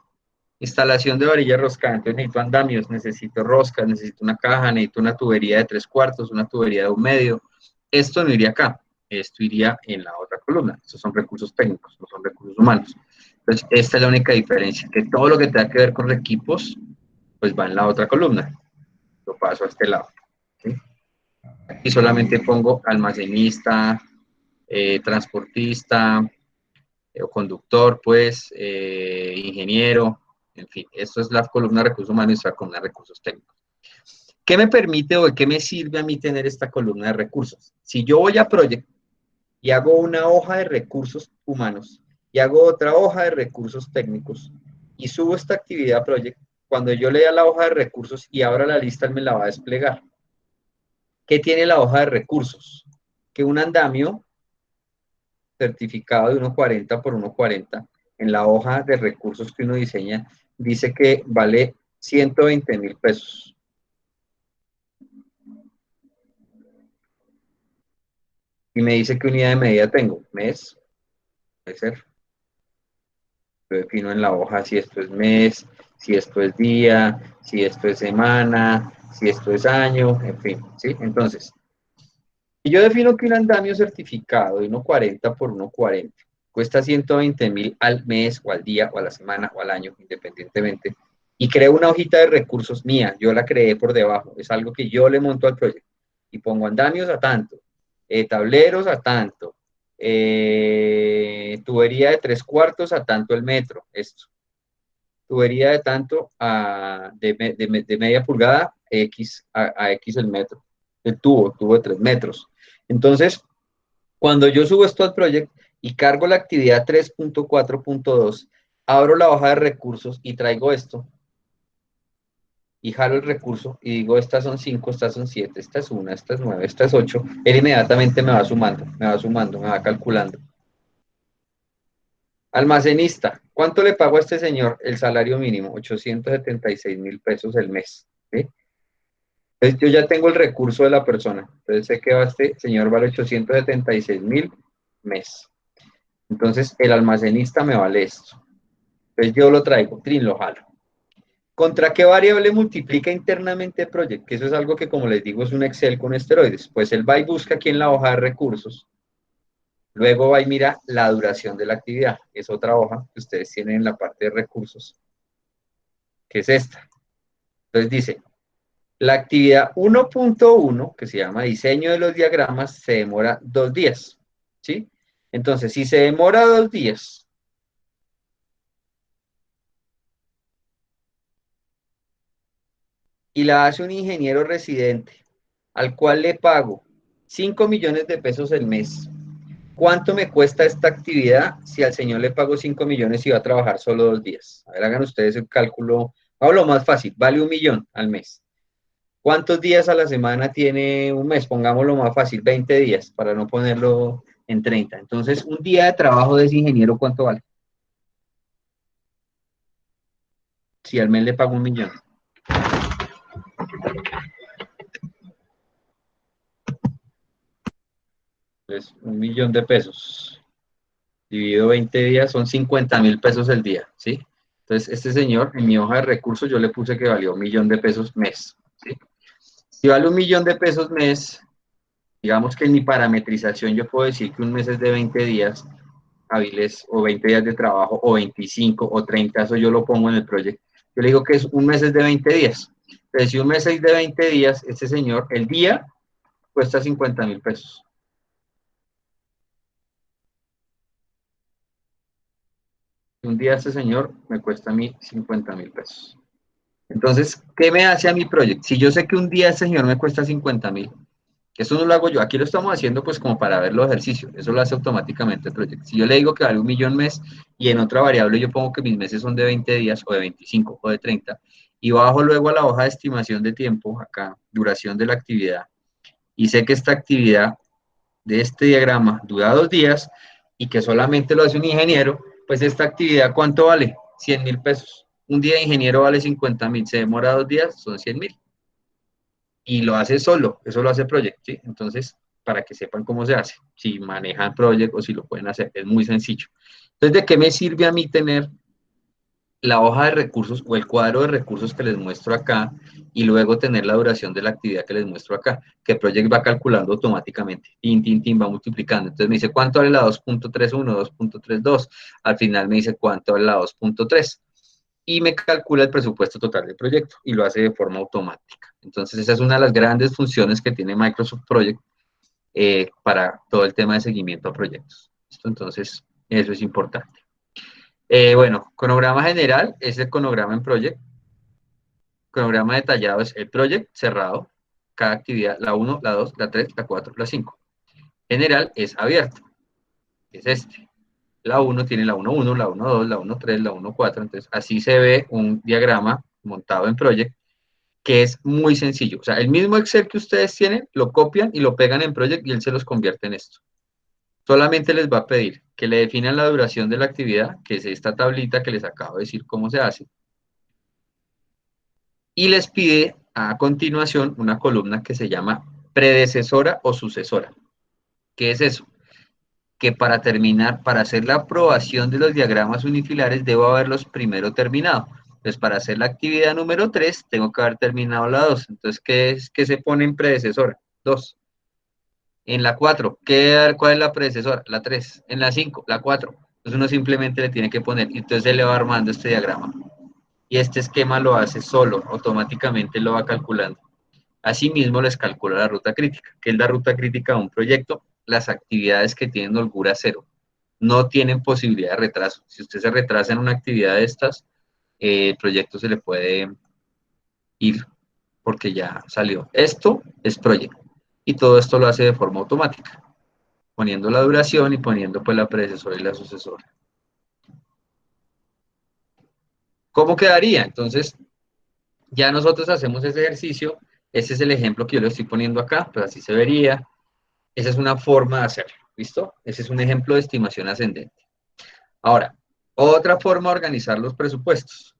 Instalación de varilla roscada, entonces necesito andamios, necesito roscas, necesito una caja, necesito una tubería de 3/4, una tubería de 1/2. Esto no iría acá, esto iría en la otra columna. Estos son recursos técnicos, no son recursos humanos. Entonces, esta es la única diferencia, que todo lo que tenga que ver con equipos, pues va en la otra columna. Lo paso a este lado. ¿Sí? Aquí solamente pongo almacenista, transportista, o conductor, pues, ingeniero, en fin, esto es la columna de recursos humanos y la columna de recursos técnicos. ¿Qué me permite o de qué me sirve a mí tener esta columna de recursos? Si yo voy a Project y hago una hoja de recursos humanos y hago otra hoja de recursos técnicos y subo esta actividad a Project, cuando yo lea la hoja de recursos y abra la lista, él me la va a desplegar. ¿Qué tiene la hoja de recursos? Que un andamio certificado de 1.40 por 1.40 en la hoja de recursos que uno diseña, dice que vale 120.000 pesos. Y me dice qué unidad de medida tengo. Mes, puede ser. Yo defino en la hoja si esto es mes, si esto es día, si esto es semana, si esto es año, en fin, ¿sí? Entonces, y yo defino que un andamio certificado de 1.40 por 1.40 cuesta 120.000 al mes o al día o a la semana o al año, independientemente, y creo una hojita de recursos mía, yo la creé por debajo, es algo que yo le monto al proyecto, y pongo andamios a tanto, tableros a tanto, tubería de 3/4 a tanto el metro, esto, tubería de tanto de media pulgada X a X el metro, el tubo de 3 metros. Entonces, cuando yo subo esto al proyecto y cargo la actividad 3.4.2, abro la hoja de recursos y traigo esto y jalo el recurso y digo, estas son 5, estas son 7, esta es 1, esta es 9, esta es 8, él inmediatamente me va sumando, me va calculando. Almacenista, ¿cuánto le pago a este señor? El salario mínimo, 876.000 pesos el mes. ¿Sí? Entonces yo ya tengo el recurso de la persona. Entonces sé que este señor vale 876.000 mes. Entonces el almacenista me vale esto. Entonces yo lo traigo, trin, lo jalo. ¿Contra qué variable multiplica internamente el proyecto? Que eso es algo que, como les digo, es un Excel con esteroides. Pues él va y busca aquí en la hoja de recursos Luego va y mira la duración de la actividad, que es otra hoja que ustedes tienen en la parte de recursos, que es esta. Entonces dice, la actividad 1.1, que se llama diseño de los diagramas, se demora 2 días, ¿sí? Entonces, si se demora 2 días, y la hace un ingeniero residente, al cual le pago 5 millones de pesos el mes, ¿cuánto me cuesta esta actividad si al señor le pago 5 millones y va a trabajar solo 2 días? A ver, hagan ustedes el cálculo. Hago lo más fácil, vale 1 millón al mes. ¿Cuántos días a la semana tiene un mes? Pongámoslo más fácil, 20 días, para no ponerlo en 30. Entonces, un día de trabajo de ese ingeniero, ¿cuánto vale? Si al mes le pago 1 millón. Pues 1 millón de pesos. Dividido 20 días, son 50.000 pesos el día, ¿sí? Entonces, este señor, en mi hoja de recursos, yo le puse que valió 1 millón de pesos mes, ¿sí? Si vale 1 millón de pesos mes, digamos que en mi parametrización yo puedo decir que un mes es de 20 días hábiles o 20 días de trabajo o 25 o 30, eso yo lo pongo en el proyecto. Yo le digo que es un mes es de 20 días. Entonces, si un mes es de 20 días, este señor, el día cuesta 50.000 pesos. Un día este señor me cuesta a mí 50.000 pesos. Entonces, ¿qué me hace a mi proyecto? Si yo sé que un día este señor me cuesta 50.000, eso no lo hago yo, aquí lo estamos haciendo pues como para ver los ejercicios, eso lo hace automáticamente el proyecto. Si yo le digo que vale 1 millón mes y en otra variable yo pongo que mis meses son de 20 días o de 25 o de 30 y bajo luego a la hoja de estimación de tiempo, acá, duración de la actividad, y sé que esta actividad de este diagrama dura 2 días y que solamente lo hace un ingeniero, pues esta actividad ¿cuánto vale? 100.000 pesos. Un día de ingeniero vale 50.000, se demora 2 días, son 100.000 y lo hace solo, eso lo hace Project, ¿sí? Entonces, para que sepan cómo se hace, si manejan Project o si lo pueden hacer, es muy sencillo. Entonces, ¿de qué me sirve a mí tener la hoja de recursos o el cuadro de recursos que les muestro acá y luego tener la duración de la actividad que les muestro acá? Que Project va calculando automáticamente, va multiplicando. Entonces me dice, ¿cuánto vale la 2.31, 2.32? Al final me dice, ¿cuánto vale la 2.3? Y me calcula el presupuesto total del proyecto y lo hace de forma automática. Entonces, esa es una de las grandes funciones que tiene Microsoft Project para todo el tema de seguimiento a proyectos. ¿Listo? Entonces, eso es importante. Bueno, cronograma general es el cronograma en Project. Cronograma detallado es el Project cerrado, cada actividad, la 1, la 2, la 3, la 4, la 5. General es abierto, es este. La 1 tiene la 1.1, la 1.2, la 1.3, la 1.4. Entonces, así se ve un diagrama montado en Project que es muy sencillo. O sea, el mismo Excel que ustedes tienen, lo copian y lo pegan en Project y él se los convierte en esto. Solamente les va a pedir que le definan la duración de la actividad, que es esta tablita que les acabo de decir cómo se hace. Y les pide a continuación una columna que se llama predecesora o sucesora. ¿Qué es eso? Que para terminar, para hacer la aprobación de los diagramas unifilares, debo haberlos primero terminado. Entonces, para hacer la actividad número 3, tengo que haber terminado la 2. Entonces, ¿qué se pone en predecesora? 2. En la 4, ¿cuál es la predecesora? La 3. En la 5, la 4. Entonces, uno simplemente le tiene que poner, y entonces se le va armando este diagrama. Y este esquema lo hace solo, automáticamente lo va calculando. Asimismo, les calcula la ruta crítica. ¿Qué es la ruta crítica de un proyecto? Las actividades que tienen holgura cero. No tienen posibilidad de retraso. Si usted se retrasa en una actividad de estas, el proyecto se le puede ir porque ya salió. Esto es proyecto. Y todo esto lo hace de forma automática, poniendo la duración y poniendo pues la predecesora y la sucesora. ¿Cómo quedaría? Entonces, ya nosotros hacemos ese ejercicio. Este es el ejemplo que yo le estoy poniendo acá, pues así se vería. Esa es una forma de hacerlo, ¿listo? Ese es un ejemplo de estimación ascendente. Ahora, otra forma de organizar los presupuestos.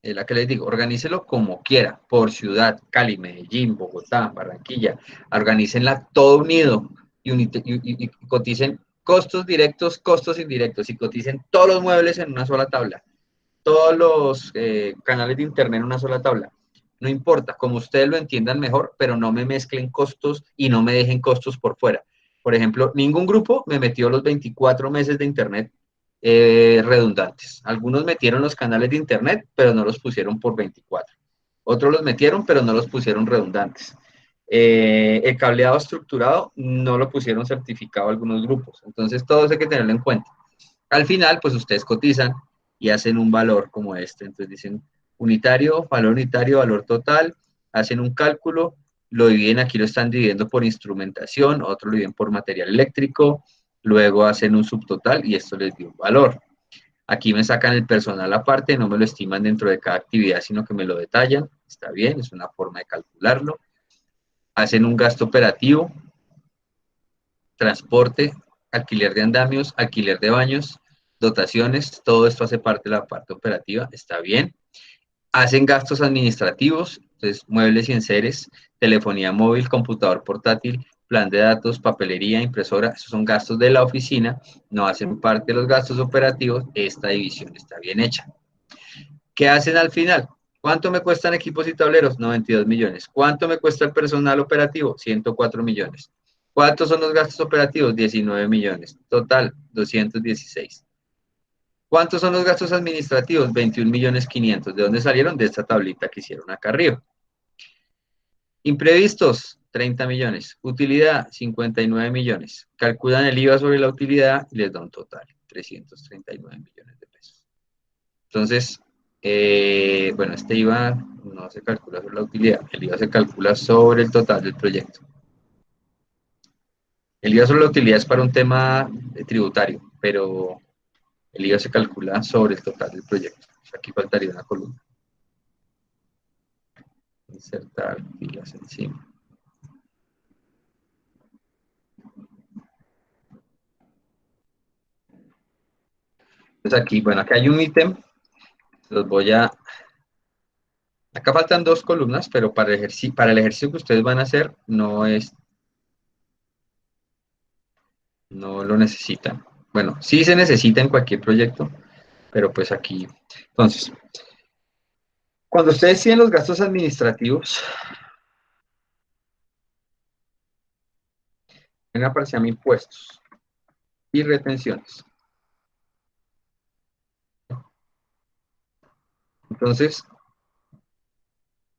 Es la que les digo, organícelo como quiera, por ciudad, Cali, Medellín, Bogotá, Barranquilla, organícenla todo unido y coticen costos directos, costos indirectos, y coticen todos los muebles en una sola tabla, todos los canales de internet en una sola tabla. No importa, como ustedes lo entiendan mejor, pero no me mezclen costos y no me dejen costos por fuera. Por ejemplo, ningún grupo me metió los 24 meses de internet redundantes. Algunos metieron los canales de internet, pero no los pusieron por 24. Otros los metieron, pero no los pusieron redundantes. El cableado estructurado no lo pusieron certificado algunos grupos. Entonces, todo eso hay que tenerlo en cuenta. Al final, pues ustedes cotizan y hacen un valor como este. Entonces dicen unitario, valor total, hacen un cálculo, lo dividen, aquí lo están dividiendo por instrumentación, otro lo dividen por material eléctrico, luego hacen un subtotal y esto les dio un valor. Aquí me sacan el personal aparte, no me lo estiman dentro de cada actividad, sino que me lo detallan. Está bien, es una forma de calcularlo. Hacen un gasto operativo, transporte, alquiler de andamios, alquiler de baños, dotaciones, todo esto hace parte de la parte operativa, está bien. Hacen gastos administrativos, entonces muebles y enseres, telefonía móvil, computador portátil, plan de datos, papelería, impresora, esos son gastos de la oficina, no hacen parte de los gastos operativos, esta división está bien hecha. ¿Qué hacen al final? ¿Cuánto me cuestan equipos y tableros? 92 millones. ¿Cuánto me cuesta el personal operativo? 104 millones. ¿Cuántos son los gastos operativos? 19 millones. Total, 216. ¿Cuántos son los gastos administrativos? 21 millones 500. ¿De dónde salieron? De esta tablita que hicieron acá arriba. Imprevistos, 30 millones. Utilidad, 59 millones. Calculan el IVA sobre la utilidad y les da un total, 339 millones de pesos. Entonces, bueno, este IVA no se calcula sobre la utilidad, el IVA se calcula sobre el total del proyecto. El IVA sobre la utilidad es para un tema tributario, pero el IVA se calcula sobre el total del proyecto. Aquí faltaría una columna. Insertar filas encima. Entonces aquí, bueno, acá hay un ítem. Los voy a... Acá faltan dos columnas, pero para el ejercicio que ustedes van a hacer no lo necesitan. Bueno, sí se necesita en cualquier proyecto, pero pues aquí. Entonces, cuando ustedes tienen los gastos administrativos, van a aparecer impuestos y retenciones. Entonces,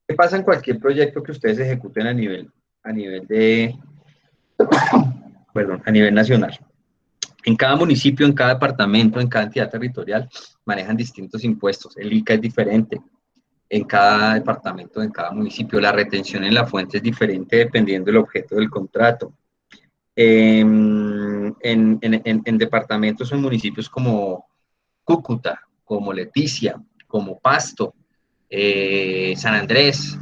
¿qué pasa en cualquier proyecto que ustedes ejecuten a nivel nacional? En cada municipio, en cada departamento, en cada entidad territorial, manejan distintos impuestos. El ICA es diferente en cada departamento, en cada municipio. La retención en la fuente es diferente dependiendo del objeto del contrato. En departamentos o en municipios como Cúcuta, como Leticia, como Pasto, San Andrés,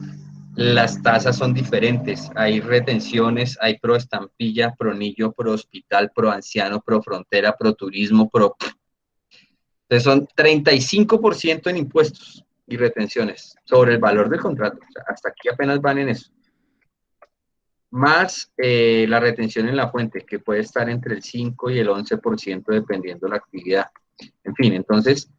las tasas son diferentes. Hay retenciones, hay pro estampilla, pro niño, pro hospital, pro anciano, pro frontera, pro turismo, pro... Entonces son 35% en impuestos y retenciones sobre el valor del contrato. O sea, hasta aquí apenas van en eso. Más la retención en la fuente, que puede estar entre el 5 y el 11% dependiendo de la actividad. En fin, entonces,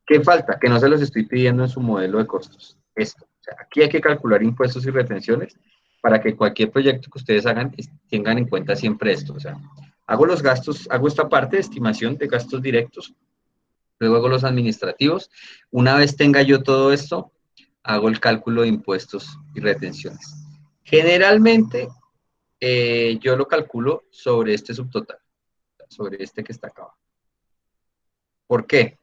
¿qué falta? Que no se los estoy pidiendo en su modelo de costos. Esto. O sea, aquí hay que calcular impuestos y retenciones para que cualquier proyecto que ustedes hagan tengan en cuenta siempre esto. O sea, hago los gastos, hago esta parte de estimación de gastos directos, luego hago los administrativos. Una vez tenga yo todo esto, hago el cálculo de impuestos y retenciones. Generalmente, yo lo calculo sobre este subtotal, sobre este que está acá abajo. ¿Por qué?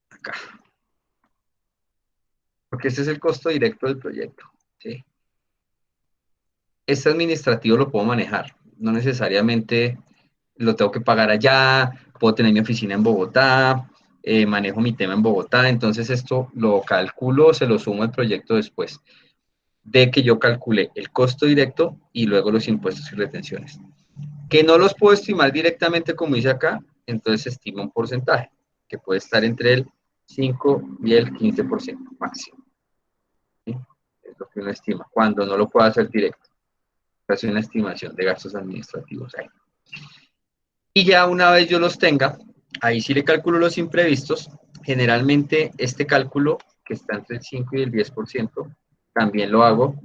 Acá. Porque este es el costo directo del proyecto. ¿Sí? Este administrativo lo puedo manejar, no necesariamente lo tengo que pagar allá, puedo tener mi oficina en Bogotá, manejo mi tema en Bogotá, entonces esto lo calculo, se lo sumo al proyecto después de que yo calcule el costo directo y luego los impuestos y retenciones. Que no los puedo estimar directamente como dice acá, entonces se estima un porcentaje, que puede estar entre el 5 y el 15% máximo. ¿Sí? Es lo que uno estima, cuando no lo puedo hacer directo. Hace una estimación de gastos administrativos ahí. Y ya una vez yo los tenga, ahí sí le calculo los imprevistos generalmente este cálculo, que está entre el 5 y el 10%, también lo hago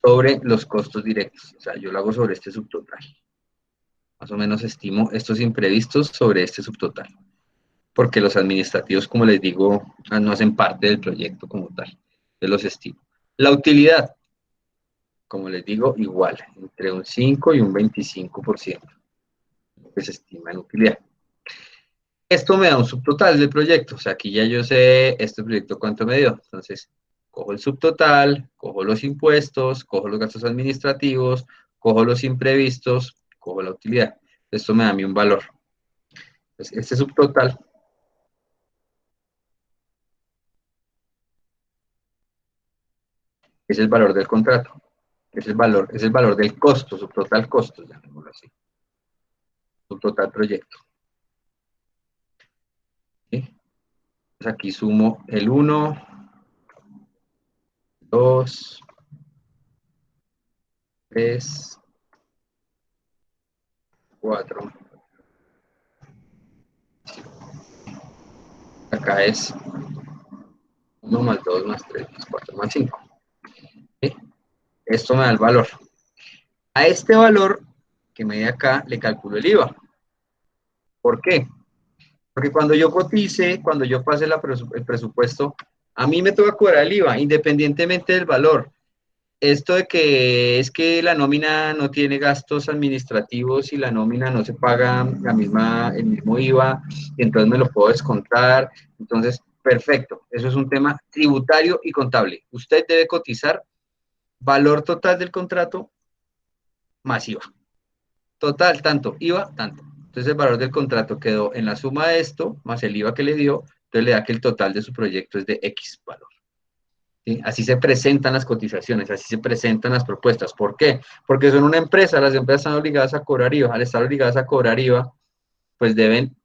sobre los costos directos. O sea, yo lo hago sobre este subtotal. Más o menos estimo estos imprevistos sobre este subtotal. Porque los administrativos, como les digo, no hacen parte del proyecto como tal. Yo los estimo. La utilidad, como les digo, igual, entre un 5 y un 25%, que se estima en utilidad. Esto me da un subtotal del proyecto, o sea, aquí ya yo sé este proyecto cuánto me dio. Entonces, cojo el subtotal, cojo los impuestos, cojo los gastos administrativos, cojo los imprevistos, cojo la utilidad. Esto me da a mí un valor. Entonces, este subtotal es el valor del contrato, es el valor del costo, subtotal costo, llamémoslo así. Subtotal proyecto. ¿Sí? Entonces aquí sumo el 1, 2, 3, 4. Acá es 1 más 2 más 3 más 4 más 5. ¿Sí? Esto me da el valor. A este valor que me da acá le calculo el IVA. ¿Por qué? Porque cuando yo cotice, cuando yo pase el presupuesto, a mí me toca cobrar el IVA, independientemente del valor. Esto de que es que la nómina no tiene gastos administrativos y la nómina no se paga el mismo IVA, y entonces me lo puedo descontar. Entonces, perfecto. Eso es un tema tributario y contable. Usted debe cotizar valor total del contrato más IVA. Total, tanto, IVA, tanto. Entonces el valor del contrato quedó en la suma de esto, más el IVA que le dio, entonces le da que el total de su proyecto es de X valor. ¿Sí? Así se presentan las cotizaciones, así se presentan las propuestas. ¿Por qué? Porque son una empresa, las empresas están obligadas a cobrar IVA. Al estar obligadas a cobrar IVA, pues deben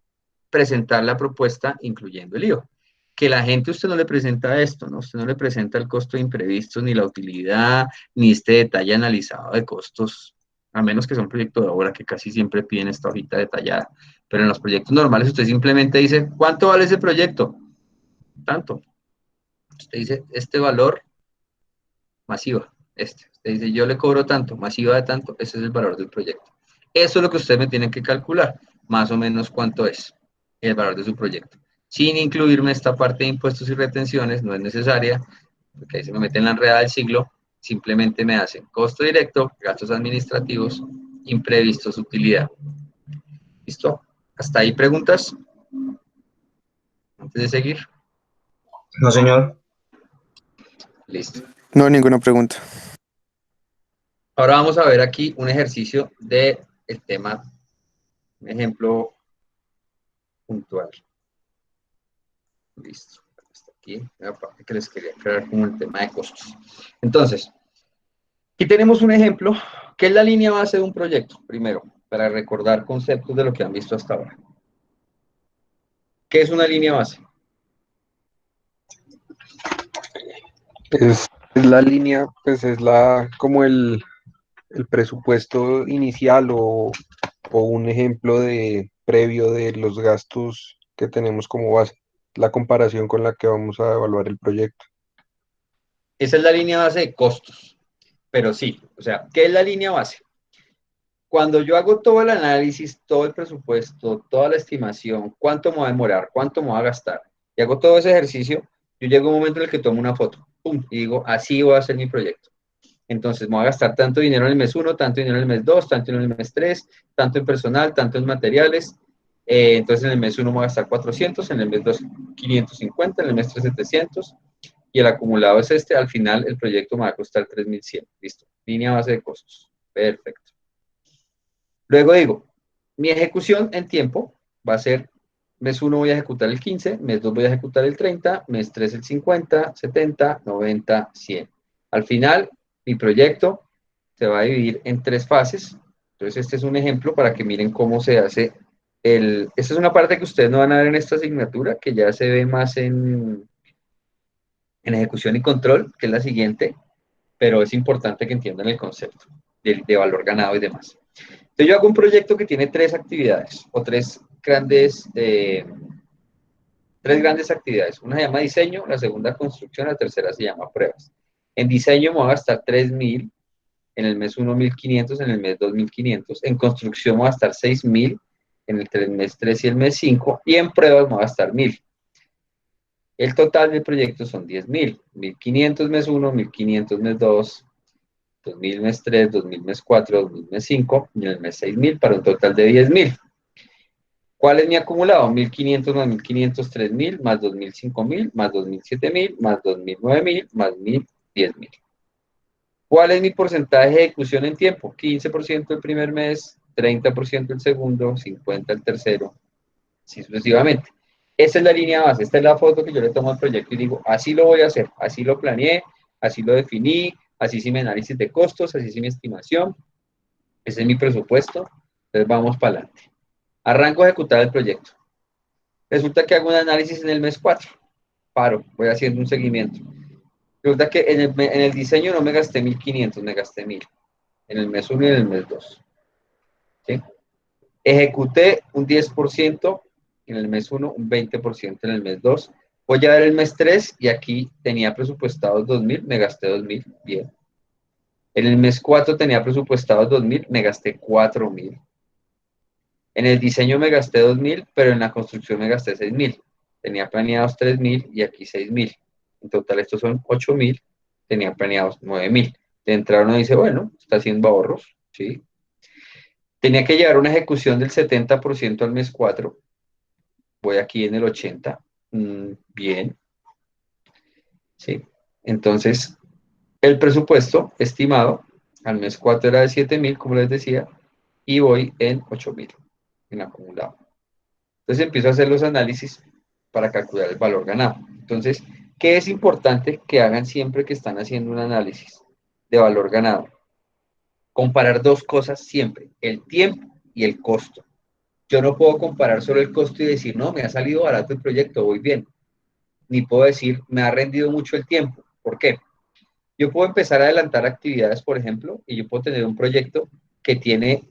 presentar la propuesta incluyendo el IVA. Que la gente, usted no le presenta esto, ¿no? Usted no le presenta el costo de imprevistos, ni la utilidad, ni este detalle analizado de costos, a menos que sea un proyecto de obra que casi siempre piden esta hojita detallada. Pero en los proyectos normales usted simplemente dice, ¿cuánto vale ese proyecto? Tanto. Usted dice, este valor masiva, Usted dice, yo le cobro tanto, masiva de tanto, ese es el valor del proyecto. Eso es lo que ustedes me tienen que calcular, más o menos cuánto es el valor de su proyecto. Sin incluirme esta parte de impuestos y retenciones, no es necesaria, porque ahí se me mete en la enredada del siglo, simplemente me hacen costo directo, gastos administrativos, imprevistos, utilidad. ¿Listo? ¿Hasta ahí preguntas? Antes de seguir. No, señor. Listo. No, ninguna pregunta. Ahora vamos a ver aquí un ejercicio del tema, un ejemplo puntual. Listo. Hasta aquí, la parte que les quería aclarar como el tema de costos. Entonces, aquí tenemos un ejemplo, que es la línea base de un proyecto, primero, para recordar conceptos de lo que han visto hasta ahora. ¿Qué es una línea base? Es la línea, pues es como el presupuesto inicial o un ejemplo previo de los gastos que tenemos como base, la comparación con la que vamos a evaluar el proyecto. Esa es la línea base de costos, pero sí, o sea, ¿qué es la línea base? Cuando yo hago todo el análisis, todo el presupuesto, toda la estimación, cuánto me va a demorar, cuánto me va a gastar, y hago todo ese ejercicio, yo llego a un momento en el que tomo una foto, ¡pum! Y digo, así voy a hacer mi proyecto. Entonces, me voy a gastar tanto dinero en el mes 1, tanto dinero en el mes 2, tanto dinero en el mes 3, tanto en personal, tanto en materiales. Entonces, en el mes 1 me voy a gastar 400, en el mes 2, 550, en el mes 3, 700, y el acumulado es este. Al final, el proyecto me va a costar 3.100. Listo. Línea base de costos. Perfecto. Luego digo, mi ejecución en tiempo va a ser, mes 1 voy a ejecutar el 15, mes 2 voy a ejecutar el 30, mes 3 el 50, 70, 90, 100. Al final, mi proyecto se va a dividir en 3 fases. Entonces, este es un ejemplo para que miren cómo se hace esta es una parte que ustedes no van a ver en esta asignatura, que ya se ve más en ejecución y control, que es la siguiente, pero es importante que entiendan el concepto de valor ganado y demás. Entonces yo hago un proyecto que tiene 3 actividades o 3 grandes Tres grandes actividades. Una se llama diseño, la segunda construcción, la tercera se llama pruebas. En diseño me voy a gastar 3.000, en el mes 1, 1.500, en el mes 2, 1.500. En construcción me voy a gastar 6.000, en el mes 3 y el mes 5, y en pruebas me voy a gastar 1.000. El total del proyecto son 10.000. 1.500 mes 1, 1.500 mes 2, 2.000 mes 3, 2.000 mes 4, 2.000 mes 5, y en el mes 6.000, para un total de 10.000. ¿Cuál es mi acumulado? 1.500 más 1.500, 3.000, más 2.000, 5.000, más 2.000, 7.000, más 2.000, 9.000, más 1.000, 10.000. ¿Cuál es mi porcentaje de ejecución en tiempo? 15% el primer mes, 30% el segundo, 50% el tercero, así sucesivamente. Esa es la línea base, esta es la foto que yo le tomo al proyecto y digo, así lo voy a hacer, así lo planeé, así lo definí, así hice mi análisis de costos, así hice mi estimación, ese es mi presupuesto, entonces vamos para adelante. Arranco a ejecutar el proyecto. Resulta que hago un análisis en el mes 4, paro, voy haciendo un seguimiento. Resulta que en el diseño no me gasté 1.500, me gasté 1.000, en el mes 1 y en el mes 2. ¿Sí? Ejecuté un 10% en el mes 1, un 20% en el mes 2. Voy a ver el mes 3 y aquí tenía presupuestados 2.000, me gasté 2.000, bien. En el mes 4 tenía presupuestados 2.000, me gasté 4.000. En el diseño me gasté 2.000, pero en la construcción me gasté 6.000. Tenía planeados 3.000 y aquí 6.000. En total estos son 8.000, tenía planeados 9.000. De entrada uno dice, bueno, está haciendo ahorros, ¿sí? Tenía que llevar una ejecución del 70% al mes 4. Voy aquí en el 80. Bien. ¿Sí? Entonces, el presupuesto estimado al mes 4 era de 7.000, como les decía, y voy en 8.000 en acumulado. Entonces empiezo a hacer los análisis para calcular el valor ganado. Entonces, ¿qué es importante que hagan siempre que están haciendo un análisis de valor ganado? Comparar dos cosas siempre, el tiempo y el costo. Yo no puedo comparar solo el costo y decir, no, me ha salido barato el proyecto, voy bien. Ni puedo decir, me ha rendido mucho el tiempo. ¿Por qué? Yo puedo empezar a adelantar actividades, por ejemplo, y yo puedo tener un proyecto que tiene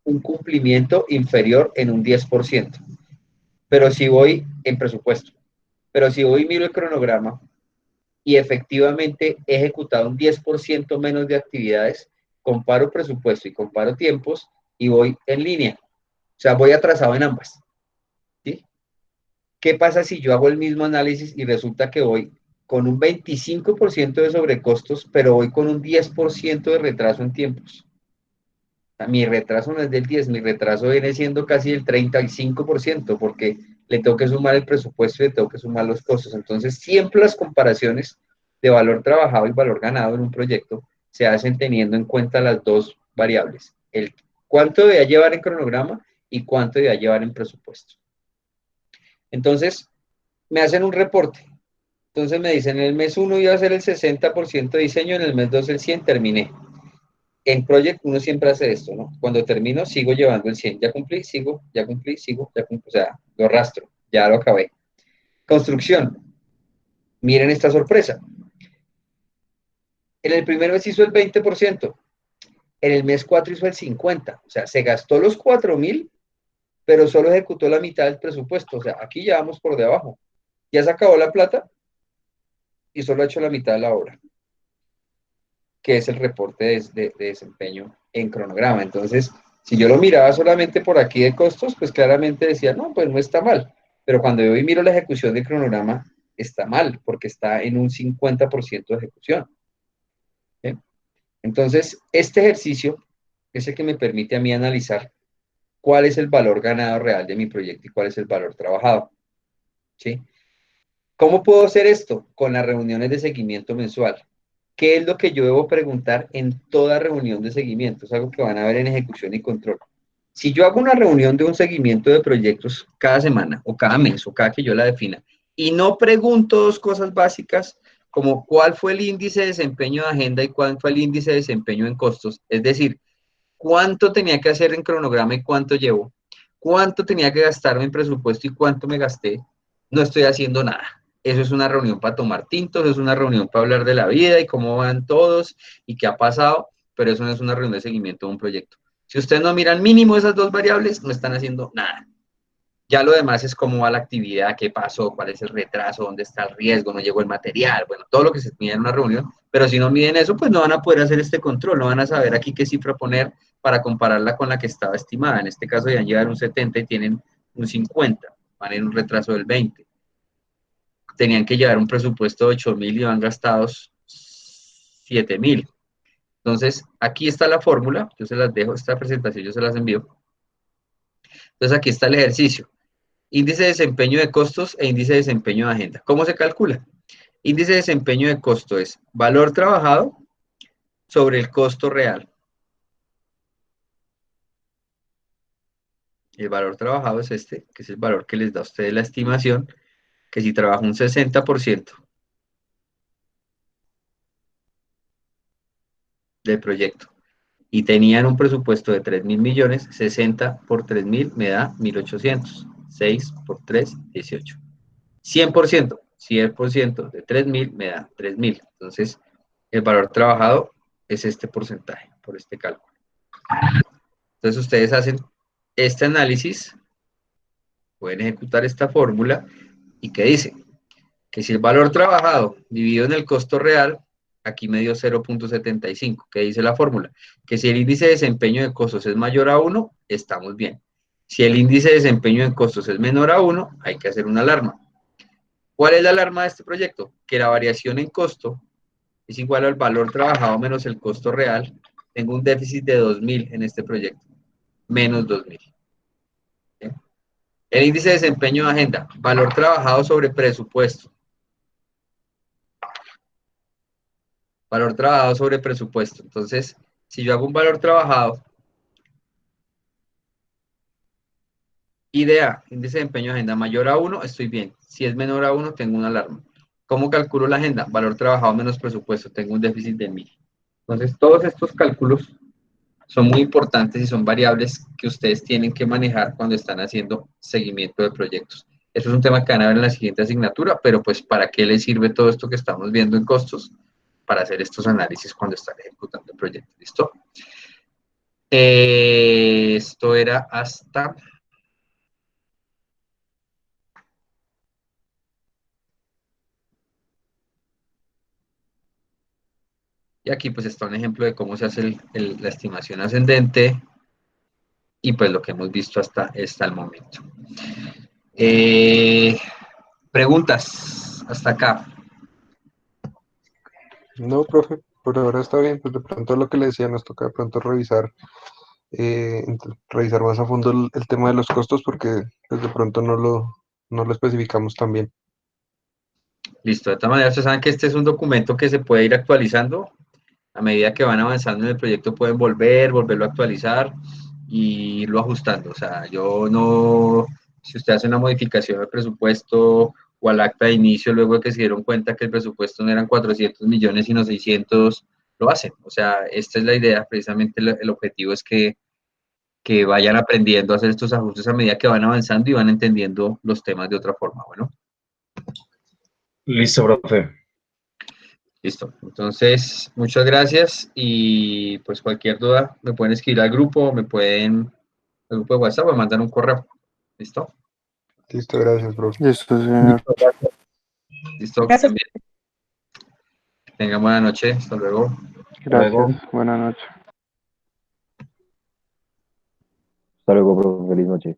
un cumplimiento inferior en un 10%. Pero si voy en presupuesto, pero si voy y miro el cronograma y efectivamente he ejecutado un 10% menos de actividades, comparo presupuesto y comparo tiempos y voy en línea. O sea, voy atrasado en ambas. ¿Sí? ¿Qué pasa si yo hago el mismo análisis y resulta que voy con un 25% de sobrecostos, pero voy con un 10% de retraso en tiempos? Mi retraso no es del 10, mi retraso viene siendo casi el 35%, porque le tengo que sumar el presupuesto y le tengo que sumar los costos. Entonces, siempre las comparaciones de valor trabajado y valor ganado en un proyecto se hacen teniendo en cuenta las dos variables, el cuánto debía llevar en cronograma y cuánto debía llevar en presupuesto. Entonces, me hacen un reporte. Entonces me dicen, en el mes 1 iba a ser el 60% de diseño, en el mes 2 el 100, terminé. En Project uno siempre hace esto, ¿no? Cuando termino, sigo llevando el 100. Ya cumplí, sigo, ya cumplí, sigo, ya cumplí. O sea, lo rastro, ya lo acabé. Construcción. Miren esta sorpresa. En el primer mes hizo el 20%. En el mes 4 hizo el 50%. O sea, se gastó los 4.000, pero solo ejecutó la mitad del presupuesto. O sea, aquí ya vamos por debajo. Ya se acabó la plata y solo ha hecho la mitad de la obra, que es el reporte de desempeño en cronograma. Entonces, si yo lo miraba solamente por aquí de costos, pues claramente decía, no, pues no está mal. Pero cuando yo miro la ejecución del cronograma, está mal, porque está en un 50% de ejecución. ¿Sí? Entonces, este ejercicio es el que me permite a mí analizar cuál es el valor ganado real de mi proyecto y cuál es el valor trabajado. ¿Sí? ¿Cómo puedo hacer esto? Con las reuniones de seguimiento mensual. ¿Qué es lo que yo debo preguntar en toda reunión de seguimiento? Es algo que van a ver en ejecución y control. Si yo hago una reunión de un seguimiento de proyectos cada semana o cada mes o cada que yo la defina y no pregunto dos cosas básicas como cuál fue el índice de desempeño de agenda y cuál fue el índice de desempeño en costos, es decir, cuánto tenía que hacer en cronograma y cuánto llevo, cuánto tenía que gastarme en presupuesto y cuánto me gasté, no estoy haciendo nada. Eso es una reunión para tomar tintos, es una reunión para hablar de la vida y cómo van todos y qué ha pasado, pero eso no es una reunión de seguimiento de un proyecto. Si ustedes no miran mínimo esas dos variables, no están haciendo nada. Ya lo demás es cómo va la actividad, qué pasó, cuál es el retraso, dónde está el riesgo, no llegó el material, bueno, todo lo que se mide en una reunión, pero si no miden eso, pues no van a poder hacer este control, no van a saber aquí qué cifra poner para compararla con la que estaba estimada. En este caso ya llevan un 70 y tienen un 50, van en un retraso del 20. Tenían que llevar un presupuesto de 8.000 y van gastados 7.000. Entonces, aquí está la fórmula, yo se las dejo, esta presentación yo se las envío. Entonces, aquí está el ejercicio. Índice de desempeño de costos e índice de desempeño de agenda. ¿Cómo se calcula? Índice de desempeño de costo es valor trabajado sobre el costo real. El valor trabajado es este, que es el valor que les da a ustedes la estimación, que si trabaja un 60% del proyecto y tenían un presupuesto de 3.000 millones, 60 por 3.000 me da 1.800. 6 por 3, 18. 100% de 3.000 me da 3.000. Entonces, el valor trabajado es este porcentaje, por este cálculo. Entonces, ustedes hacen este análisis, pueden ejecutar esta fórmula, y ¿qué dice? Que si el valor trabajado dividido en el costo real, aquí me dio 0.75. ¿Qué dice la fórmula? Que si el índice de desempeño de costos es mayor a 1, estamos bien. Si el índice de desempeño de costos es menor a 1, hay que hacer una alarma. ¿Cuál es la alarma de este proyecto? Que la variación en costo es igual al valor trabajado menos el costo real. Tengo un déficit de 2.000 en este proyecto, menos 2.000. ¿Sí? El índice de desempeño de agenda, valor trabajado sobre presupuesto. Valor trabajado sobre presupuesto. Entonces, si yo hago un valor trabajado, IDA, índice de desempeño de agenda, mayor a 1, estoy bien. Si es menor a 1, tengo una alarma. ¿Cómo calculo la agenda? Valor trabajado menos presupuesto, tengo un déficit de 1.000. Entonces, todos estos cálculos son muy importantes y son variables que ustedes tienen que manejar cuando están haciendo seguimiento de proyectos. Eso es un tema que van a ver en la siguiente asignatura, pero pues ¿para qué les sirve todo esto que estamos viendo en costos? Para hacer estos análisis cuando están ejecutando el proyecto. ¿Listo? Esto era hasta... Y aquí pues está un ejemplo de cómo se hace la estimación ascendente y pues lo que hemos visto hasta el momento. Preguntas hasta acá. No, profe, por ahora está bien, pues de pronto lo que le decía, nos toca de pronto revisar, revisar más a fondo el tema de los costos porque pues de pronto no lo especificamos tan bien. Listo, de todas maneras, ustedes saben que este es un documento que se puede ir actualizando. A medida que van avanzando en el proyecto pueden volverlo a actualizar y irlo ajustando. O sea, yo no, si usted hace una modificación al presupuesto o al acta de inicio, luego de que se dieron cuenta que el presupuesto no eran 400 millones sino 600, lo hacen. O sea, esta es la idea, precisamente el objetivo es que vayan aprendiendo a hacer estos ajustes a medida que van avanzando y van entendiendo los temas de otra forma. Bueno. Listo, profe. Listo. Entonces, muchas gracias y pues cualquier duda me pueden escribir al grupo, me pueden al grupo de WhatsApp o me mandan un correo. ¿Listo? Listo, gracias, profe. Listo, señor. Listo. Gracias. También. Tengan buena noche. Hasta luego. Luego. Gracias. Buenas noches. Hasta luego, profe. Feliz noche.